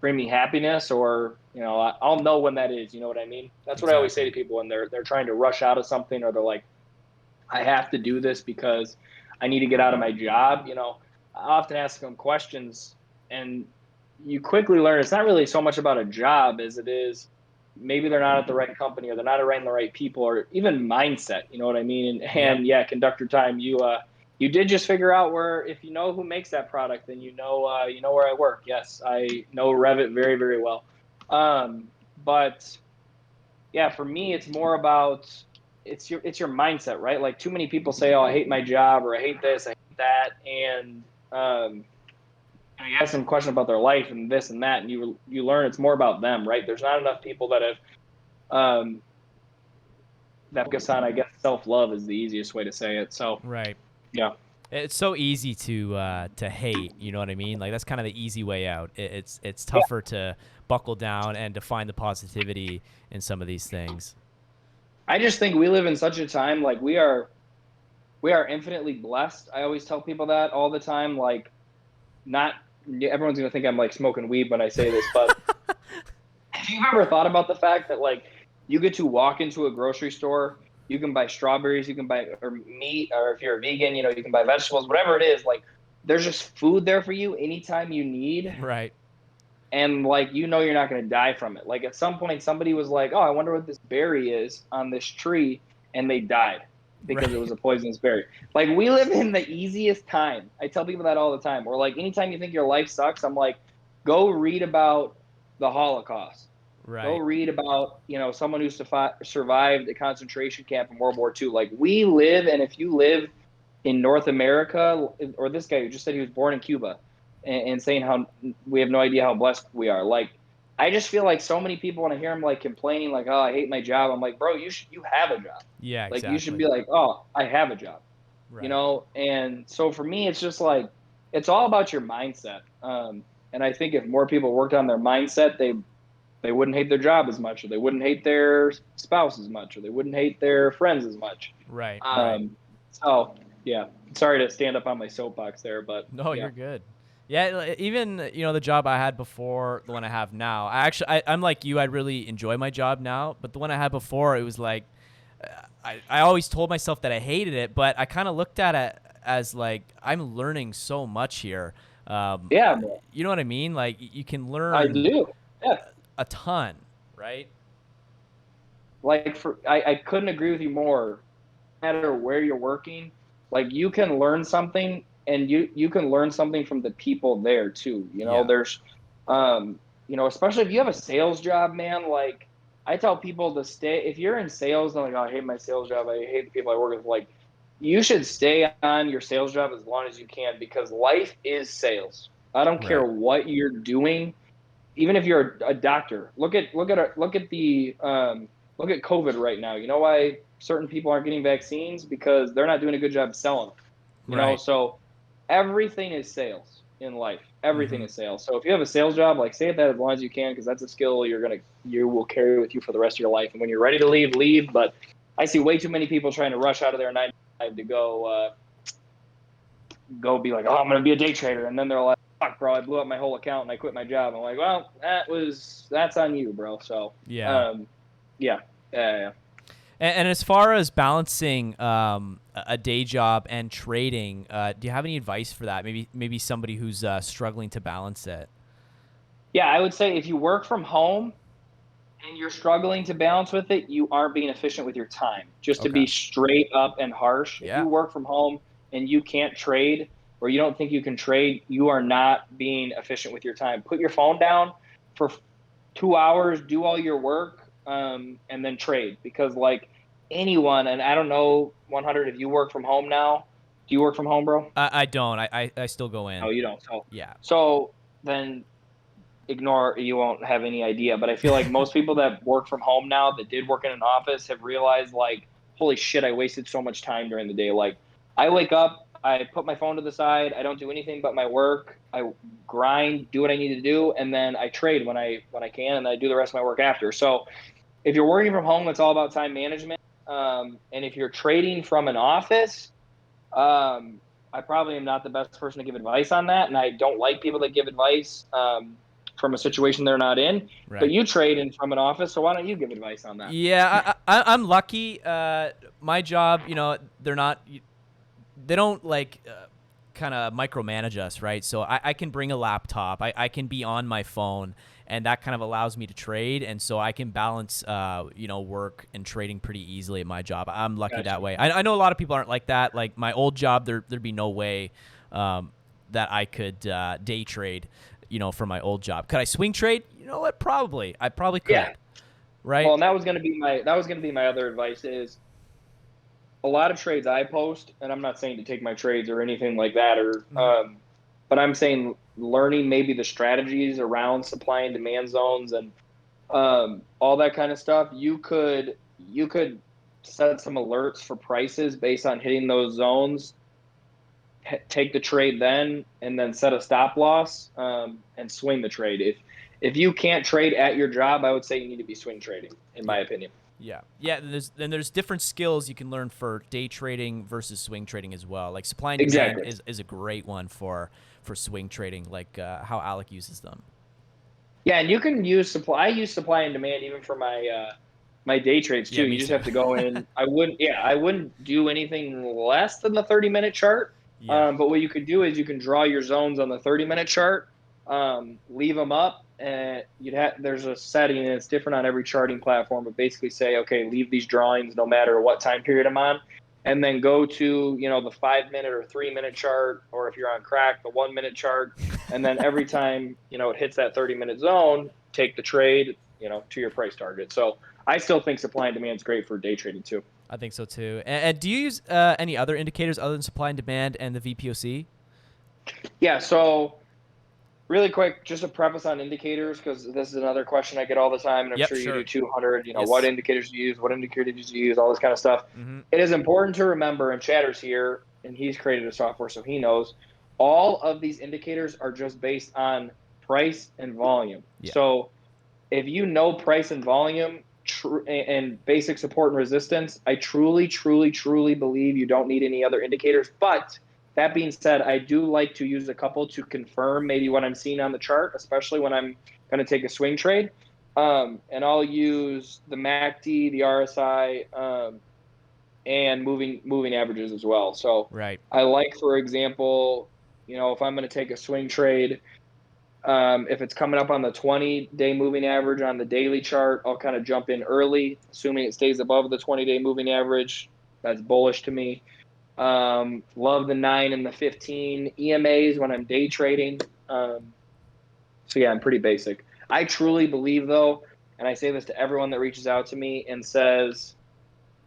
happiness, or I'll know when that is. You know what I mean? That's what I always say to Exactly. people when they're trying to rush out of something, or they're like, I have to do this because I need to get out of my job. I often ask them questions, and you quickly learn it's not really so much about a job as it is maybe they're not at the right company, or they're not around the right people, or even mindset. You know what I mean? And, Yep. and yeah, conductor time. You did just figure out where, if you know who makes that product, then you know where I work. Yes, I know Revit very, very well. But yeah, for me, it's more about it's your mindset, right? Like too many people say, "Oh, I hate my job," or "I hate this, I hate that," and you ask them a question about their life and this and that, and you learn it's more about them, right? There's not enough people that have um, that focus on, I guess, self love is the easiest way to say it. So Right. yeah, It's so easy to hate, you know what I mean? Like that's kind of the easy way out. It's yeah. tougher to buckle down and to find the positivity in some of these things. I just think we live in such a time, like we are infinitely blessed. I always tell people that all the time. Like, not everyone's gonna think I'm like smoking weed when I say this, but have you ever thought about the fact that like you get to walk into a grocery store, you can buy strawberries, you can buy or meat, or if you're a vegan, you can buy vegetables, whatever it is. Like, there's just food there for you anytime you need, Right. and like you're not going to die from it. Like at some point, somebody was like, "Oh, I wonder what this berry is on this tree," and they died because it Right. was a poisonous berry. Like, we live in the easiest time. I tell people that all the time. Or like anytime you think your life sucks, I'm like, go read about the Holocaust. Go Right. read about someone who survived a concentration camp in World War II. Like, we live, and if you live in North America, or this guy who just said he was born in Cuba, and saying how we have no idea how blessed we are. Like, I just feel like so many people, when I hear them like complaining, like, "Oh, I hate my job," I'm like, bro, you have a job. Yeah, Like, you should be exactly. like, "Oh, I have a job," Right. And so for me, it's just like it's all about your mindset. And I think if more people worked on their mindset, they wouldn't hate their job as much, or they wouldn't hate their spouse as much, or they wouldn't hate their friends as much. Right. Right. So yeah, sorry to stand up on my soapbox there, but No, yeah, you're good. Yeah, even the job I had before the one I have now. I'm like you. I really enjoy my job now, but the one I had before, it was like I always told myself that I hated it, but I kind of looked at it as like I'm learning so much here. Um, yeah, bro, you know what I mean? Like you can I learn do. Yeah, a ton, right? like I couldn't agree with you more. No matter where you're working, like you can learn something, and you can learn something from the people there too. Yeah. There's especially if you have a sales job, man. Like, I tell people to stay. If you're in sales and like, "Oh, I hate my sales job, I hate the people I work with," like, you should stay on your sales job as long as you can, because life is sales. I don't care Right. what you're doing. Even if you're a doctor, look at COVID right now. You know why certain people aren't getting vaccines? Because they're not doing a good job selling them. Right. So everything is sales in life. Everything Mm-hmm. is sales. So if you have a sales job, like, stay at that as long as you can, because that's a skill you will carry with you for the rest of your life. And when you're ready to leave, leave. But I see way too many people trying to rush out of their 9 to 5 to go be like, "Oh, I'm going to be a day trader," and then they're like, "Fuck, bro, I blew up my whole account and I quit my job." I'm like, "Well, that's on you, bro." So Yeah. um, yeah, yeah. And as far as balancing a day job and trading, do you have any advice for that? Maybe somebody who's struggling to balance it. Yeah, I would say if you work from home, and you're struggling to balance with it, you aren't being efficient with your time. Just to Okay. be straight up and harsh, if Yeah. you work from home and you can't trade or you don't think you can trade, you are not being efficient with your time. Put your phone down for 2 hours, do all your work, and then trade. Because like anyone, and I don't know, 100, if you work from home now, do you work from home, bro? I don't. I still go in. No, you don't. So, Yeah. so then ignore, you won't have any idea. But I feel like most people that work from home now that did work in an office have realized like, holy shit, I wasted so much time during the day. Like I wake up, I put my phone to the side, I don't do anything but my work, I grind, do what I need to do, and then I trade when I can, and I do the rest of my work after. So if you're working from home, it's all about time management. And if you're trading from an office, I probably am not the best person to give advice on that, and I don't like people that give advice from a situation they're not in. But Right. you trade in from an office, so why don't you give advice on that? Yeah, I'm lucky. My job, they don't like kind of micromanage us, right? So I can bring a laptop, I can be on my phone, and that kind of allows me to trade, and so I can balance, work and trading pretty easily at my job. I'm lucky Gotcha. that way. I know a lot of people aren't like that. Like my old job, there'd be no way that I could day trade, for my old job. Could I swing trade? You know what? Probably. I probably could. Yeah. Right? Well, and that was going to be my other advice is a lot of trades I post, and I'm not saying to take my trades or anything like that, but I'm saying learning maybe the strategies around supply and demand zones and all that kind of stuff. You could set some alerts for prices based on hitting those zones. Take the trade then, and then set a stop loss and swing the trade. If you can't trade at your job, I would say you need to be swing trading, in my Yeah. opinion. Yeah. There's different skills you can learn for day trading versus swing trading as well. Like supply and demand Exactly. is a great one for swing trading, like how Alec uses them. Yeah, and you can use supply. I use supply and demand even for my day trades Yeah, too. me You just too. have to go in. I wouldn't do anything less than the 30-minute chart. Yeah. But what you could do is you can draw your zones on the 30-minute chart, leave them up, and there's a setting, and it's different on every charting platform. But basically, say, okay, leave these drawings no matter what time period I'm on, and then go to the 5-minute or 3-minute chart, or if you're on crack, the 1-minute chart, and then every time it hits that 30-minute zone, take the trade to your price target. So I still think supply and demand is great for day trading too. I think so too. And do you use any other indicators other than supply and demand and the VPOC? Yeah. So really quick, just a preface on indicators, because this is another question I get all the time, and I'm Yep, sure you do sure. 200. What Yes. indicators do you use? What indicators do you use? All this kind of stuff. Mm-hmm. It is important to remember, and Chatter's here, and he's created a software, so he knows all of these indicators are just based on price and volume. Yeah. So if you know price and volume and basic support and resistance, I truly, truly, truly believe you don't need any other indicators. But that being said, I do like to use a couple to confirm maybe what I'm seeing on the chart, especially when I'm going to take a swing trade. And I'll use the MACD, the RSI, and moving averages as well. So Right. I like, for example, if I'm going to take a swing trade, if it's coming up on the 20-day moving average on the daily chart, I'll kind of jump in early, assuming it stays above the 20-day moving average. That's bullish to me. Love the 9 and the 15 EMAs when I'm day trading. So yeah, I'm pretty basic. I truly believe, though, and I say this to everyone that reaches out to me and says,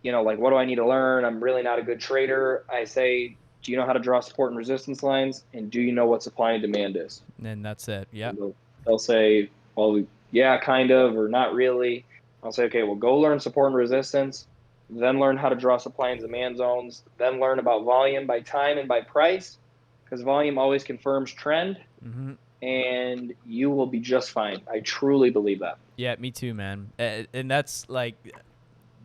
like, what do I need to learn? I'm really not a good trader. I say, do you know how to draw support and resistance lines? And do you know what supply and demand is? And that's it. Yeah. And they'll say, well, yeah, kind of, or not really. I'll say, okay, well, go learn support and resistance, then learn how to draw supply and demand zones, then learn about volume by time and by price, because volume always confirms trend, Mm-hmm. and you will be just fine. I truly believe that. Yeah, me too, man. And that's like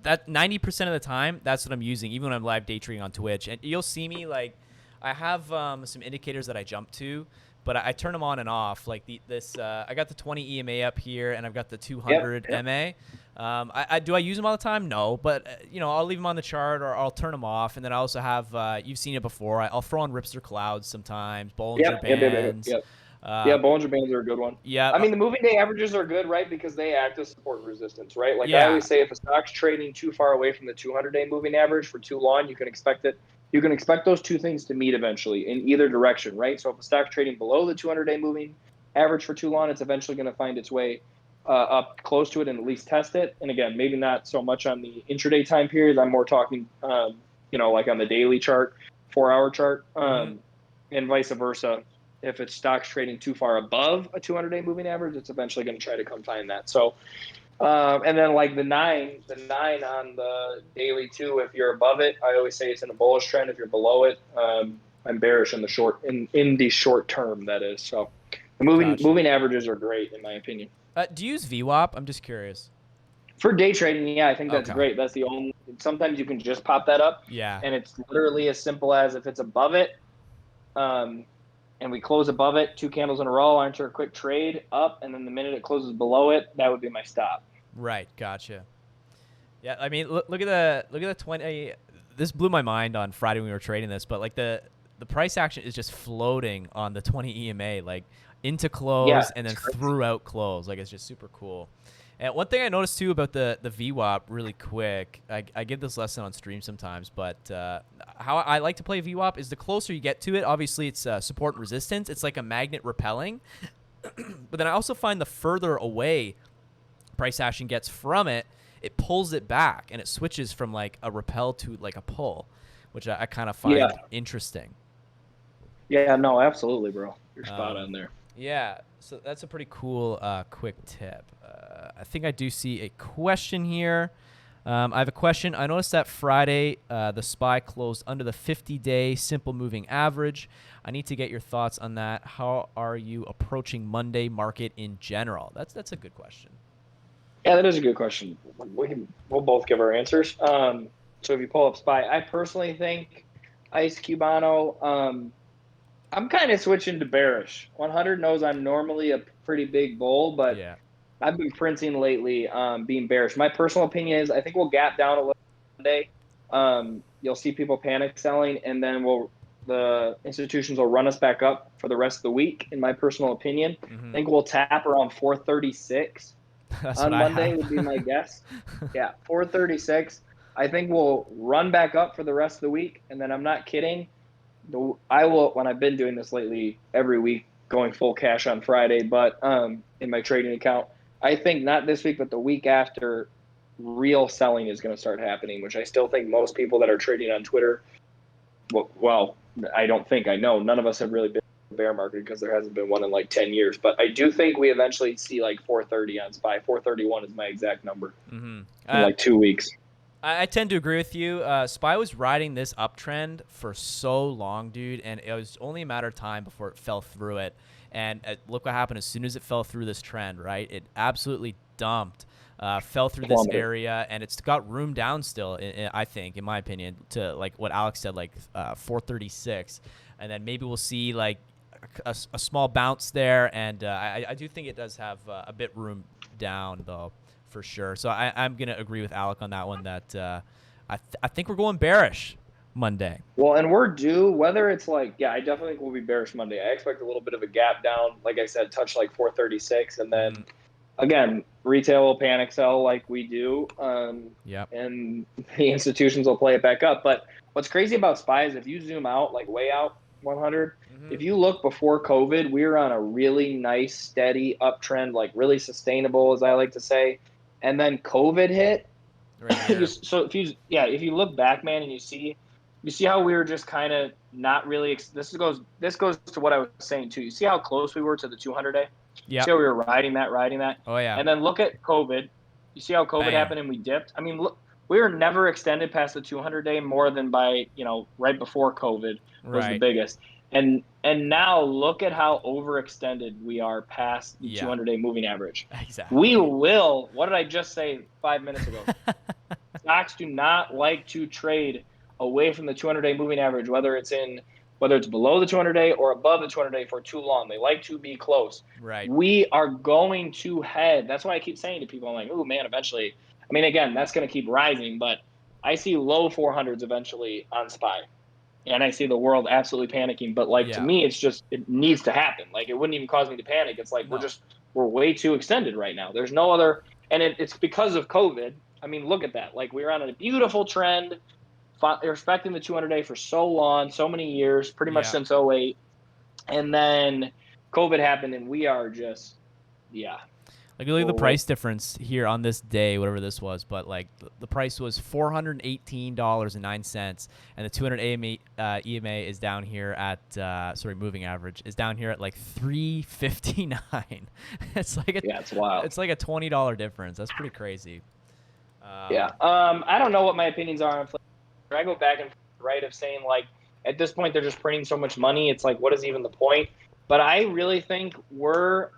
that 90% of the time. That's what I'm using, even when I'm live day trading on Twitch. And you'll see me like I have some indicators that I jump to, but I turn them on and off. Like I got the 20 EMA up here, and I've got the 200 Yep. MA. Do I use them all the time? No, but I'll leave them on the chart or I'll turn them off. And then I also have you've seen it before. I'll throw on Ripster Clouds sometimes, Bollinger Yep. Bands. Yep. Yeah, Bollinger Bands are a good one. Yeah. I mean, the moving day averages are good, right? Because they act as support and resistance, right? Like I Yeah. always say, if a stock's trading too far away from the 200-day moving average for too long, you can expect it. You can expect those two things to meet eventually in either direction, right? So if a stock's trading below the 200-day moving average for too long, it's eventually going to find its way up close to it and at least test it. And again, maybe not so much on the intraday time periods. I'm more talking, like on the daily chart, 4-hour chart, and vice versa. If it's stocks trading too far above a 200-day moving average, it's eventually going to try to come find that. So, and then like the nine on the daily too. If you're above it, I always say it's in a bullish trend. If you're below it, I'm bearish in the short term. That is. So, the moving averages are great in my opinion. Do you use VWAP? I'm just curious. For day trading, yeah, I think that's Okay. great. That's the only. Sometimes you can just pop that up. Yeah. And it's literally as simple as if it's above it. And we close above it, 2 candles in a row, I enter a quick trade up, and then the minute it closes below it, that would be my stop. Right, gotcha. Yeah, I mean, look at the 20. This blew my mind on Friday when we were trading this, but like the price action is just floating on the 20 EMA, like into close and then throughout close. Like it's just super cool. And one thing I noticed too about the VWAP really quick, I give this lesson on stream sometimes, but how I like to play VWAP is the closer you get to it, obviously it's support and resistance. It's like a magnet repelling. But then I also find the further away price action gets from it, it pulls it back and it switches from like a repel to like a pull, which I kind of find interesting. Yeah, no, absolutely, bro. You're spot on there. Yeah, so that's a pretty cool quick tip. I think I do see a question here. I have a question. I noticed that Friday the SPY closed under the 50-day simple moving average. I need to get your thoughts on that. How are you approaching Monday market in general? That's a good question. Yeah, that is a good question. We'll both give our answers. So if you pull up SPY, I personally think Ice Cubano. I'm kind of switching to bearish. 100 knows I'm normally a pretty big bull, but I've been printing lately being bearish. My personal opinion is I think we'll gap down a little Monday. You'll see people panic selling, and then the institutions will run us back up for the rest of the week, in my personal opinion. I think we'll tap around 436 on Monday would be my guess. Yeah, 436. I think we'll run back up for the rest of the week, and then I'm not kidding. I will, when I've been doing this lately, every week going full cash on Friday, but in my trading account, I think not this week, but the week after, real selling is going to start happening, which I still think most people that are trading on Twitter, well, I don't think, I know, none of us have really been in a bear market because there hasn't been one in like 10 years, but I do think we eventually see like 430 on SPY. 431 is my exact number in like 2 weeks. I tend to agree with you. SPY was riding this uptrend for so long, dude, and it was only a matter of time before it fell through it. And look what happened as soon as it fell through this trend, right? It absolutely dumped, fell through this area, and it's got room down still, I think, in my opinion, to like what Alex said, like 436. And then maybe we'll see like a small bounce there, and I do think it does have a bit room down, though. For sure. So I'm going to agree with Alec on that one that I think we're going bearish Monday. Well, and we're due, whether it's like, I definitely think we'll be bearish Monday. I expect a little bit of a gap down, like I said, touch like 436. And then, again, retail will panic sell like we do. And the institutions will play it back up. But what's crazy about SPY is if you zoom out, like way out 100, if you look before COVID, we were on a really nice, steady uptrend, like really sustainable, as I like to say. And then COVID hit. Right. So if you look back, man, and you see how we were just kind of not really. This goes to what I was saying too. You see how close we were to the 200-day. Yeah. See how we were riding that. Oh yeah. And then look at COVID. You see how COVID happened and we dipped. I mean, look, we were never extended past the 200-day more than by right before COVID was the biggest. And now look at how overextended we are past the 200-day moving average. Exactly. We will. What did I just say 5 minutes ago? Stocks do not like to trade away from the 200-day moving average, whether it's below the 200-day or above the 200-day for too long. They like to be close. Right. We are going to head. That's why I keep saying to people, I'm like, oh man, eventually. I mean, again, that's going to keep rising, but I see low 400s eventually on SPY. and I see the world absolutely panicking. But like to Yeah. me, it's just it needs to happen. Like it wouldn't even cause me to panic. It's like No. we're way too extended right now. There's no other, and it's because of COVID. I mean, look at that. Like we were on a beautiful trend, respecting the 200-day for so long, so many years, pretty much Yeah. since '08, and then COVID happened, and we are just yeah. Like, look at the We're way price difference here on this day, whatever this was. But like, the price was $418.09, and the 200 EMA is down here at moving average is down here at like $359. it's wild. It's like a $20 difference. That's pretty crazy. Yeah. I don't know what my opinions are on inflation. I go back and forth, right, of saying like at this point they're just printing so much money. It's like, what is even the point? But I really think we're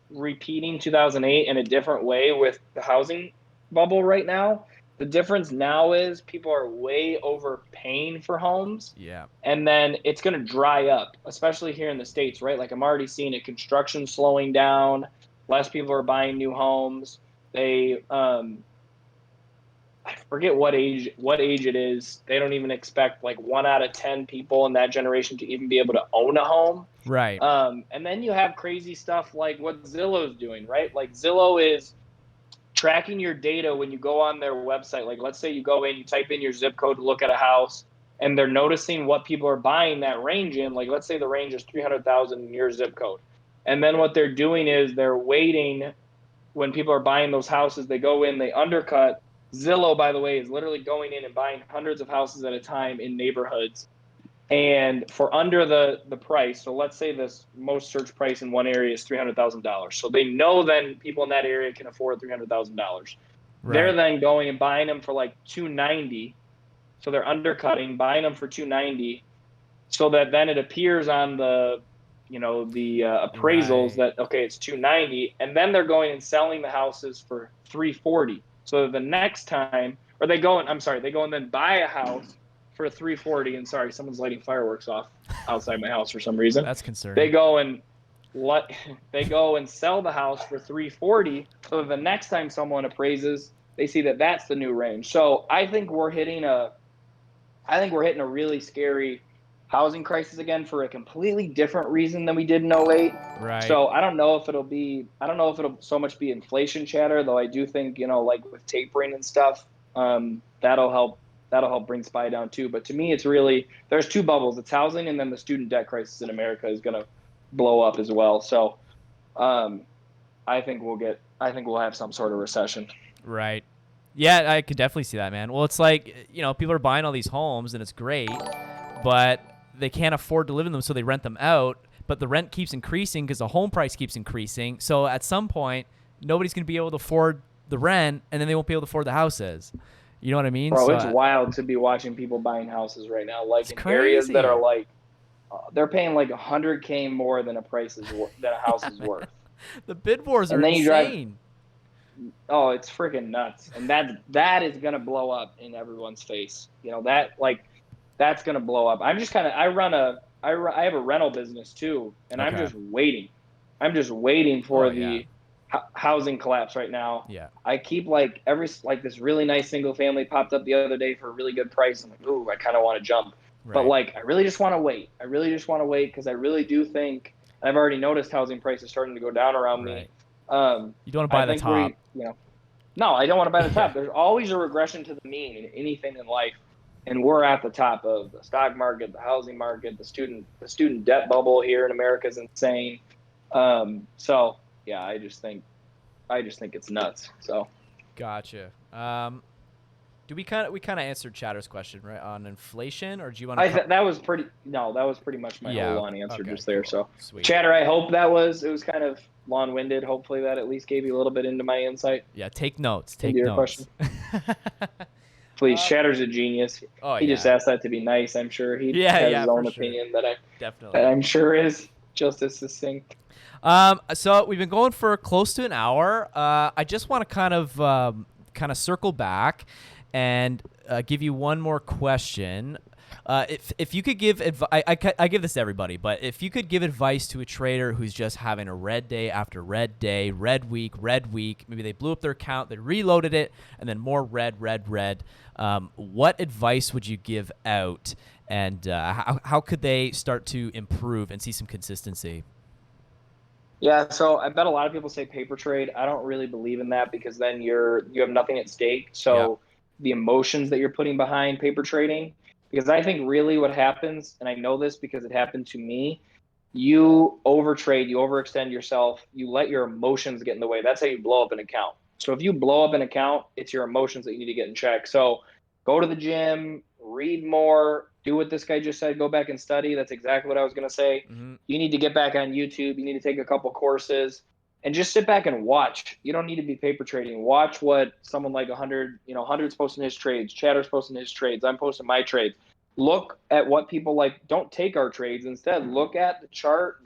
repeating 2008 in a different way with the housing bubble right now. The difference now is people are way overpaying for homes. Yeah. And then it's going to dry up, especially here in the States, right? Like I'm already seeing it, construction slowing down. Less people are buying new homes. They, I forget what age it is. They don't even expect like 1 out of 10 people in that generation to even be able to own a home. Right. And then you have crazy stuff like what Zillow's doing, right? Like Zillow is tracking your data when you go on their website. Like let's say you go in, you type in your zip code to look at a house, and they're noticing what people are buying that range in. Like let's say the range is 300,000 in your zip code. And then what they're doing is they're waiting when people are buying those houses, they go in, they undercut. Zillow, by the way, is literally going in and buying hundreds of houses at a time in neighborhoods. And for under the price, so let's say this most search price in one area is $300,000. So they know then people in that area can afford $300,000. Right. They're then going and buying them for like $290. So they're undercutting, buying them for $290, so that then it appears on the appraisals that okay, it's $290, and then they're going and selling the houses for $340. So the next time, or they go and then buy a house for $340. And sorry, someone's lighting fireworks off outside my house for some reason. That's concerning. They go and sell the house for $340. So the next time someone appraises, they see that that's the new range. So I think we're hitting a really scary housing crisis again for a completely different reason than we did in '08. Right. So I don't know if it'll so much be inflation chatter, though I do think, like with tapering and stuff, that'll help bring SPY down too. But to me, it's really, there's two bubbles. It's housing, and then the student debt crisis in America is going to blow up as well. So I think we'll have some sort of recession. Right. Yeah, I could definitely see that, man. Well, it's like, people are buying all these homes and it's great, but they can't afford to live in them, so they rent them out. But the rent keeps increasing because the home price keeps increasing. So at some point, nobody's going to be able to afford the rent, and then they won't be able to afford the houses. You know what I mean? Bro, so it's wild to be watching people buying houses right now, like in crazy. areas that are like they're paying like $100K more than a house is worth. The bid wars are and then insane. It's freaking nuts, and that is gonna blow up in everyone's face. That's gonna blow up. I'm just I have a rental business too, and Okay. I'm just waiting. For the housing collapse right now. Yeah. I keep this really nice single family popped up the other day for a really good price. I'm like, ooh, I kind of want to jump. Right. But I really just want to wait. Because I really do think, and I've already noticed housing prices starting to go down around me. You don't want to buy the top. No, I don't want to buy the top. There's always a regression to the mean in anything in life. And we're at the top of the stock market, the housing market, the student debt bubble here in America is insane. So yeah, I just think it's nuts. So Gotcha. We kind of answered Chatter's question, right, on inflation, or do you want that was pretty much my whole on answer just there. So Sweet. Chatter, I hope it was kind of long-winded. Hopefully that at least gave you a little bit into my insight. Yeah, take notes. Into your question. Please, Chatter's a genius. He just asked that to be nice. I'm sure he has his own opinion that I'm sure is just as succinct. So we've been going for close to an hour. I just want to kind of circle back and give you one more question. If you could give advice, I give this to everybody, but if you could give advice to a trader who's just having a red day after red day, red week, maybe they blew up their account, they reloaded it, and then more red. What advice would you give out, and how could they start to improve and see some consistency? Yeah, so I bet a lot of people say paper trade. I don't really believe in that because then you have nothing at stake. Yep. So the emotions that you're putting behind paper trading, because I think really what happens, and I know this because it happened to me, you overtrade, you overextend yourself, you let your emotions get in the way. That's how you blow up an account. So if you blow up an account, it's your emotions that you need to get in check. So go to the gym, read more, do what this guy just said, go back and study. That's exactly what I was going to say. Mm-hmm. You need to get back on YouTube. You need to take a couple courses and just sit back and watch. You don't need to be paper trading. Watch what someone like 100's posting his trades, Chatter's posting his trades, I'm posting my trades. Look at what people like. Don't take our trades. Instead, look at the chart.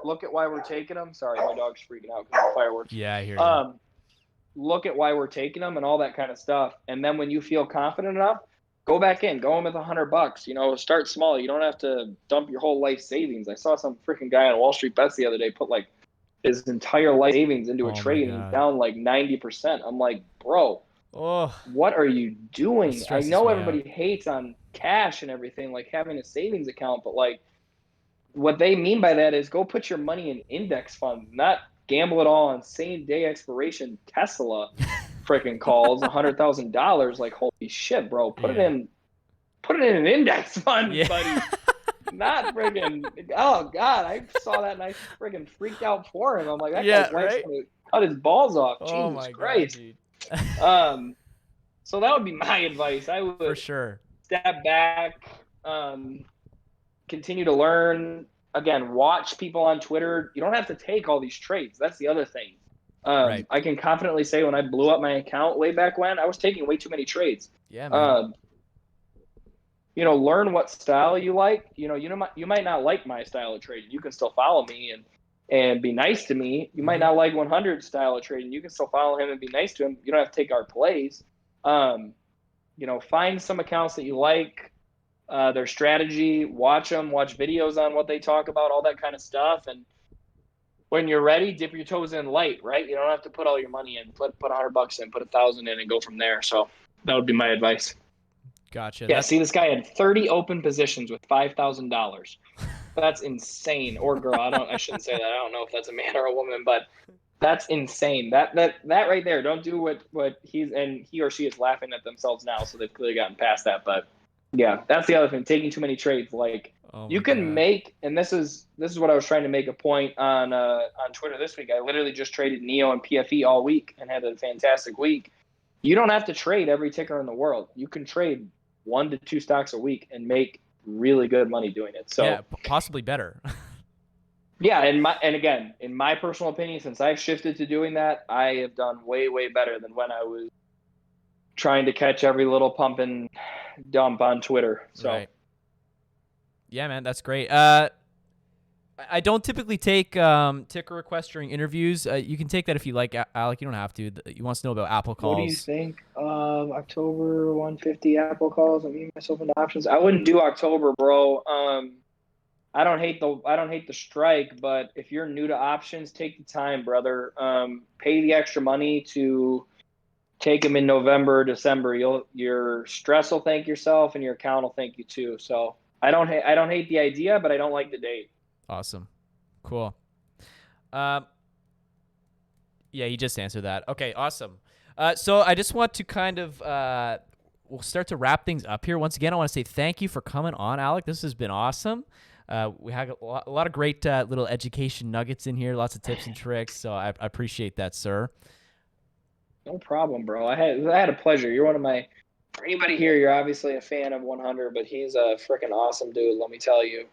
Look at why we're taking them. Sorry, my dog's freaking out because of the fireworks. Yeah, I hear you. Look at why we're taking them and all that kind of stuff. And then when you feel confident enough, go back in. Go in with $100. Start small. You don't have to dump your whole life savings. I saw some freaking guy on Wall Street Bets the other day put like his entire life savings into a trade and he's down like 90%. I'm like, bro, what are you doing? I know everybody hates on cash and everything, like having a savings account, but like what they mean by that is go put your money in index funds, not gamble it all on same day expiration Tesla freaking calls $100,000. Like, holy shit, bro, put it in an index fund, buddy. Not friggin', oh god, I saw that and I friggin' freaked out for him. I'm like, that guy's wife's gonna cut his balls off. Jesus Christ. God, so that would be my advice. I would for sure step back, continue to learn. Again, watch people on Twitter. You don't have to take all these trades. That's the other thing. I can confidently say when I blew up my account way back when, I was taking way too many trades. Yeah, man. Learn what style you like. You might not like my style of trading. You can still follow me and be nice to me. You might not like 100 style of trading. You can still follow him and be nice to him. You don't have to take our plays. Find some accounts that you like, their strategy, watch videos on what they talk about, all that kind of stuff. And when you're ready, dip your toes in light, right? You don't have to put all your money in, put $100 in, put 1,000 in and go from there. So that would be my advice. Gotcha. Yeah, see, this guy had 30 open positions with $5,000. That's insane. Or girl, I shouldn't say that. I don't know if that's a man or a woman, but that's insane. That right there. Don't do what he or she is laughing at themselves now, so they've clearly gotten past that. But yeah, that's the other thing. Taking too many trades. Like you can make, and this is what I was trying to make a point on Twitter this week. I literally just traded NEO and PFE all week and had a fantastic week. You don't have to trade every ticker in the world. You can trade 1 to 2 stocks a week and make really good money doing it. So yeah, possibly better. Yeah, and again, in my personal opinion, since I've shifted to doing that, I have done way, way better than when I was trying to catch every little pump and dump on Twitter. So right. Yeah, man, that's great. I don't typically take ticker requests during interviews. You can take that if you like, Alec. You don't have to. You want to know about Apple calls. What do you think of October 150 Apple calls? I'm getting myself into options. I wouldn't do October, bro. I don't hate the strike, but if you're new to options, take the time, brother. Pay the extra money to take them in November, December. Your stress will thank yourself, and your account will thank you too. So I don't hate the idea, but I don't like the date. Awesome. Cool. Yeah, you just answered that. Okay, awesome. So I just want to kind of we'll start to wrap things up here. Once again, I want to say thank you for coming on, Alec. This has been awesome. We had a lot of great little education nuggets in here, lots of tips and tricks. So I appreciate that, sir. No problem, bro. I had a pleasure. You're one of my. For anybody here, you're obviously a fan of 100, but he's a freaking awesome dude. Let me tell you.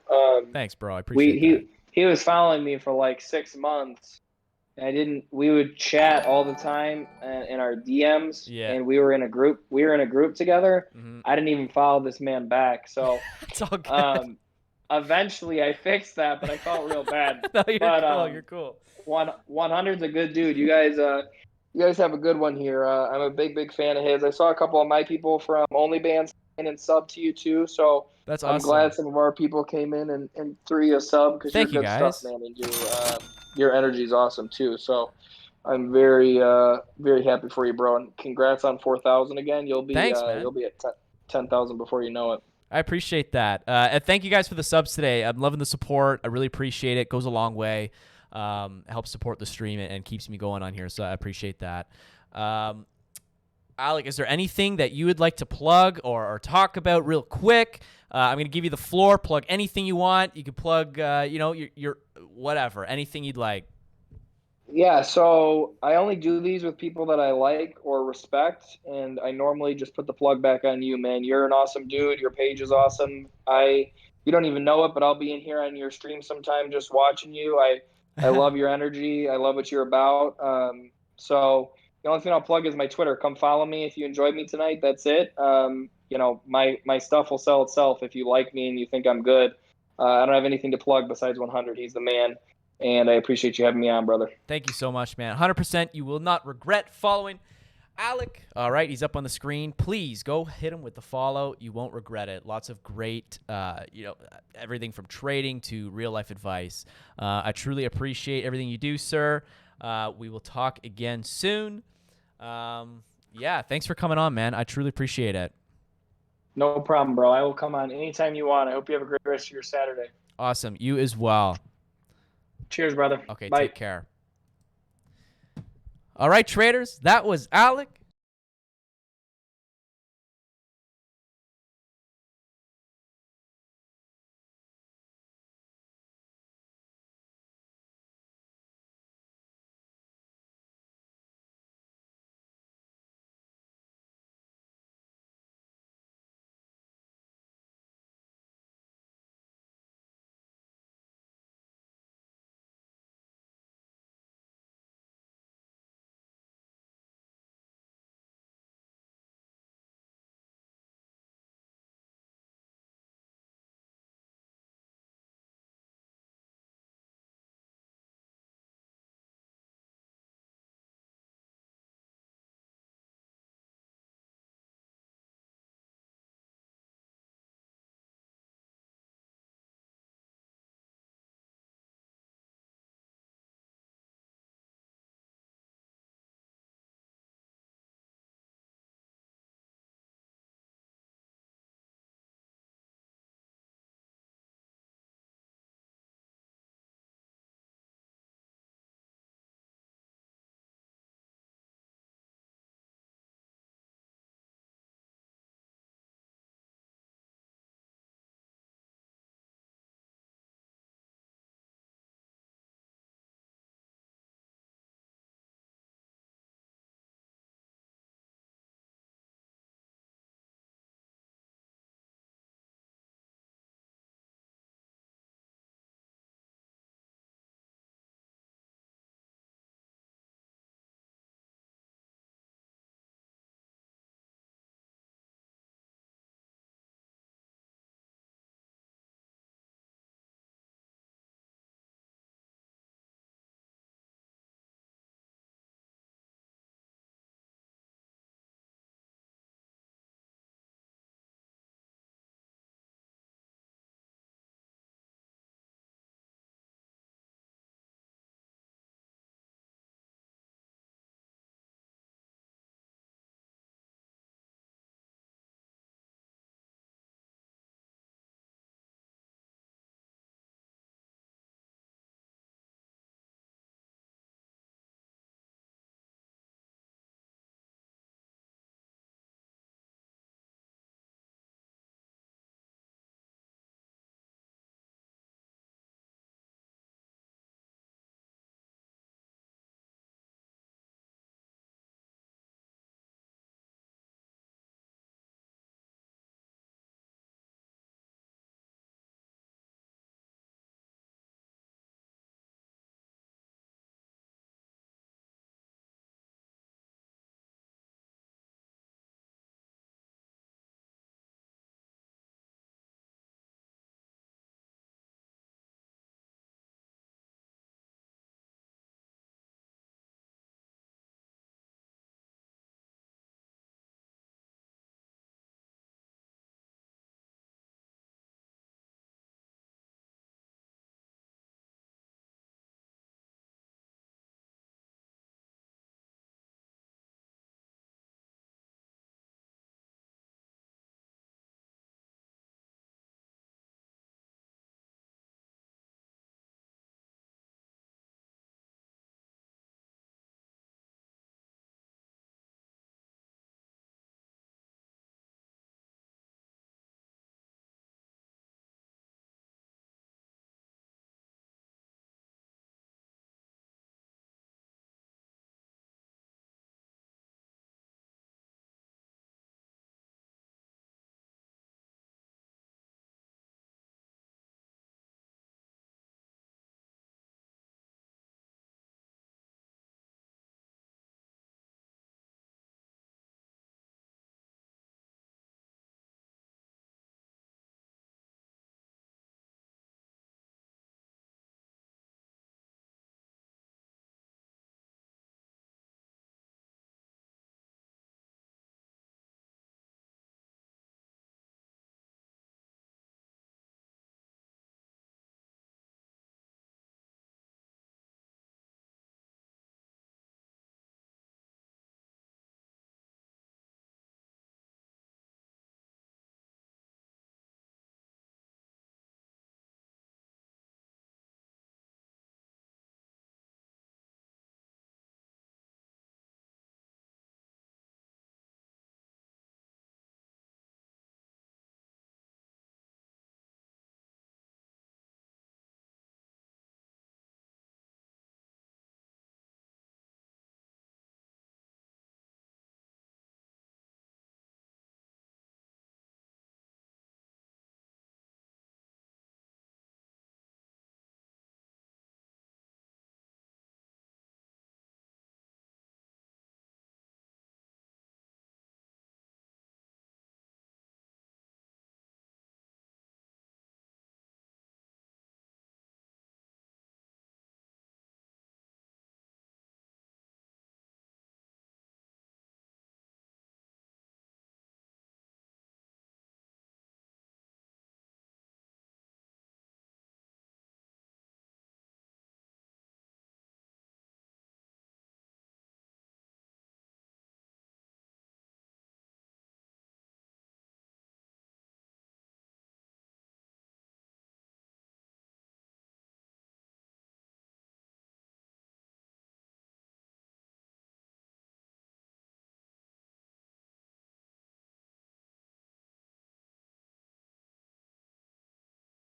Thanks, bro. I appreciate that. He was following me for like 6 months. We would chat all the time in our DMs. Yeah. And we were in a group. We were in a group together. Mm-hmm. I didn't even follow this man back. So it's all good. Eventually I fixed that, but I felt real bad. No, you're cool. 100's a good dude. You guys have a good one here. I'm a big fan of his. I saw a couple of my people from OnlyBans and sub to you too. So That's I'm awesome. glad some of our people came in and threw you a sub because you're Thank you, good stuff, guys. man. And your energy is awesome too. So I'm very very happy for you, bro. And congrats on 4,000 again. Thanks, man. You'll be at 10,000 before you know it. I appreciate that. And thank you guys for the subs today. I'm loving the support. I really appreciate it. Goes a long way. Helps support the stream and keeps me going on here. So I appreciate that. Alec, is there anything that you would like to plug or talk about real quick? I'm going to give you the floor. Plug anything you want. You can plug, your whatever, anything you'd like. Yeah, so I only do these with people that I like or respect, and I normally just put the plug back on you, man. You're an awesome dude. Your page is awesome. You don't even know it, but I'll be in here on your stream sometime just watching you. I love your energy. I love what you're about. So the only thing I'll plug is my Twitter. Come follow me if you enjoyed me tonight. That's it. My stuff will sell itself if you like me and you think I'm good. I don't have anything to plug besides 100. He's the man. And I appreciate you having me on, brother. Thank you so much, man. 100%. You will not regret following Alec. All right, he's up on the screen. Please go hit him with the follow. You won't regret it. Lots of great, everything from trading to real life advice. I truly appreciate everything you do, sir. We will talk again soon. Thanks for coming on, man. I truly appreciate it. No problem, bro. I will come on anytime you want. I hope you have a great rest of your Saturday. Awesome. You as well. Cheers, brother. Okay, Bye. take care. All right, traders, that was Alec.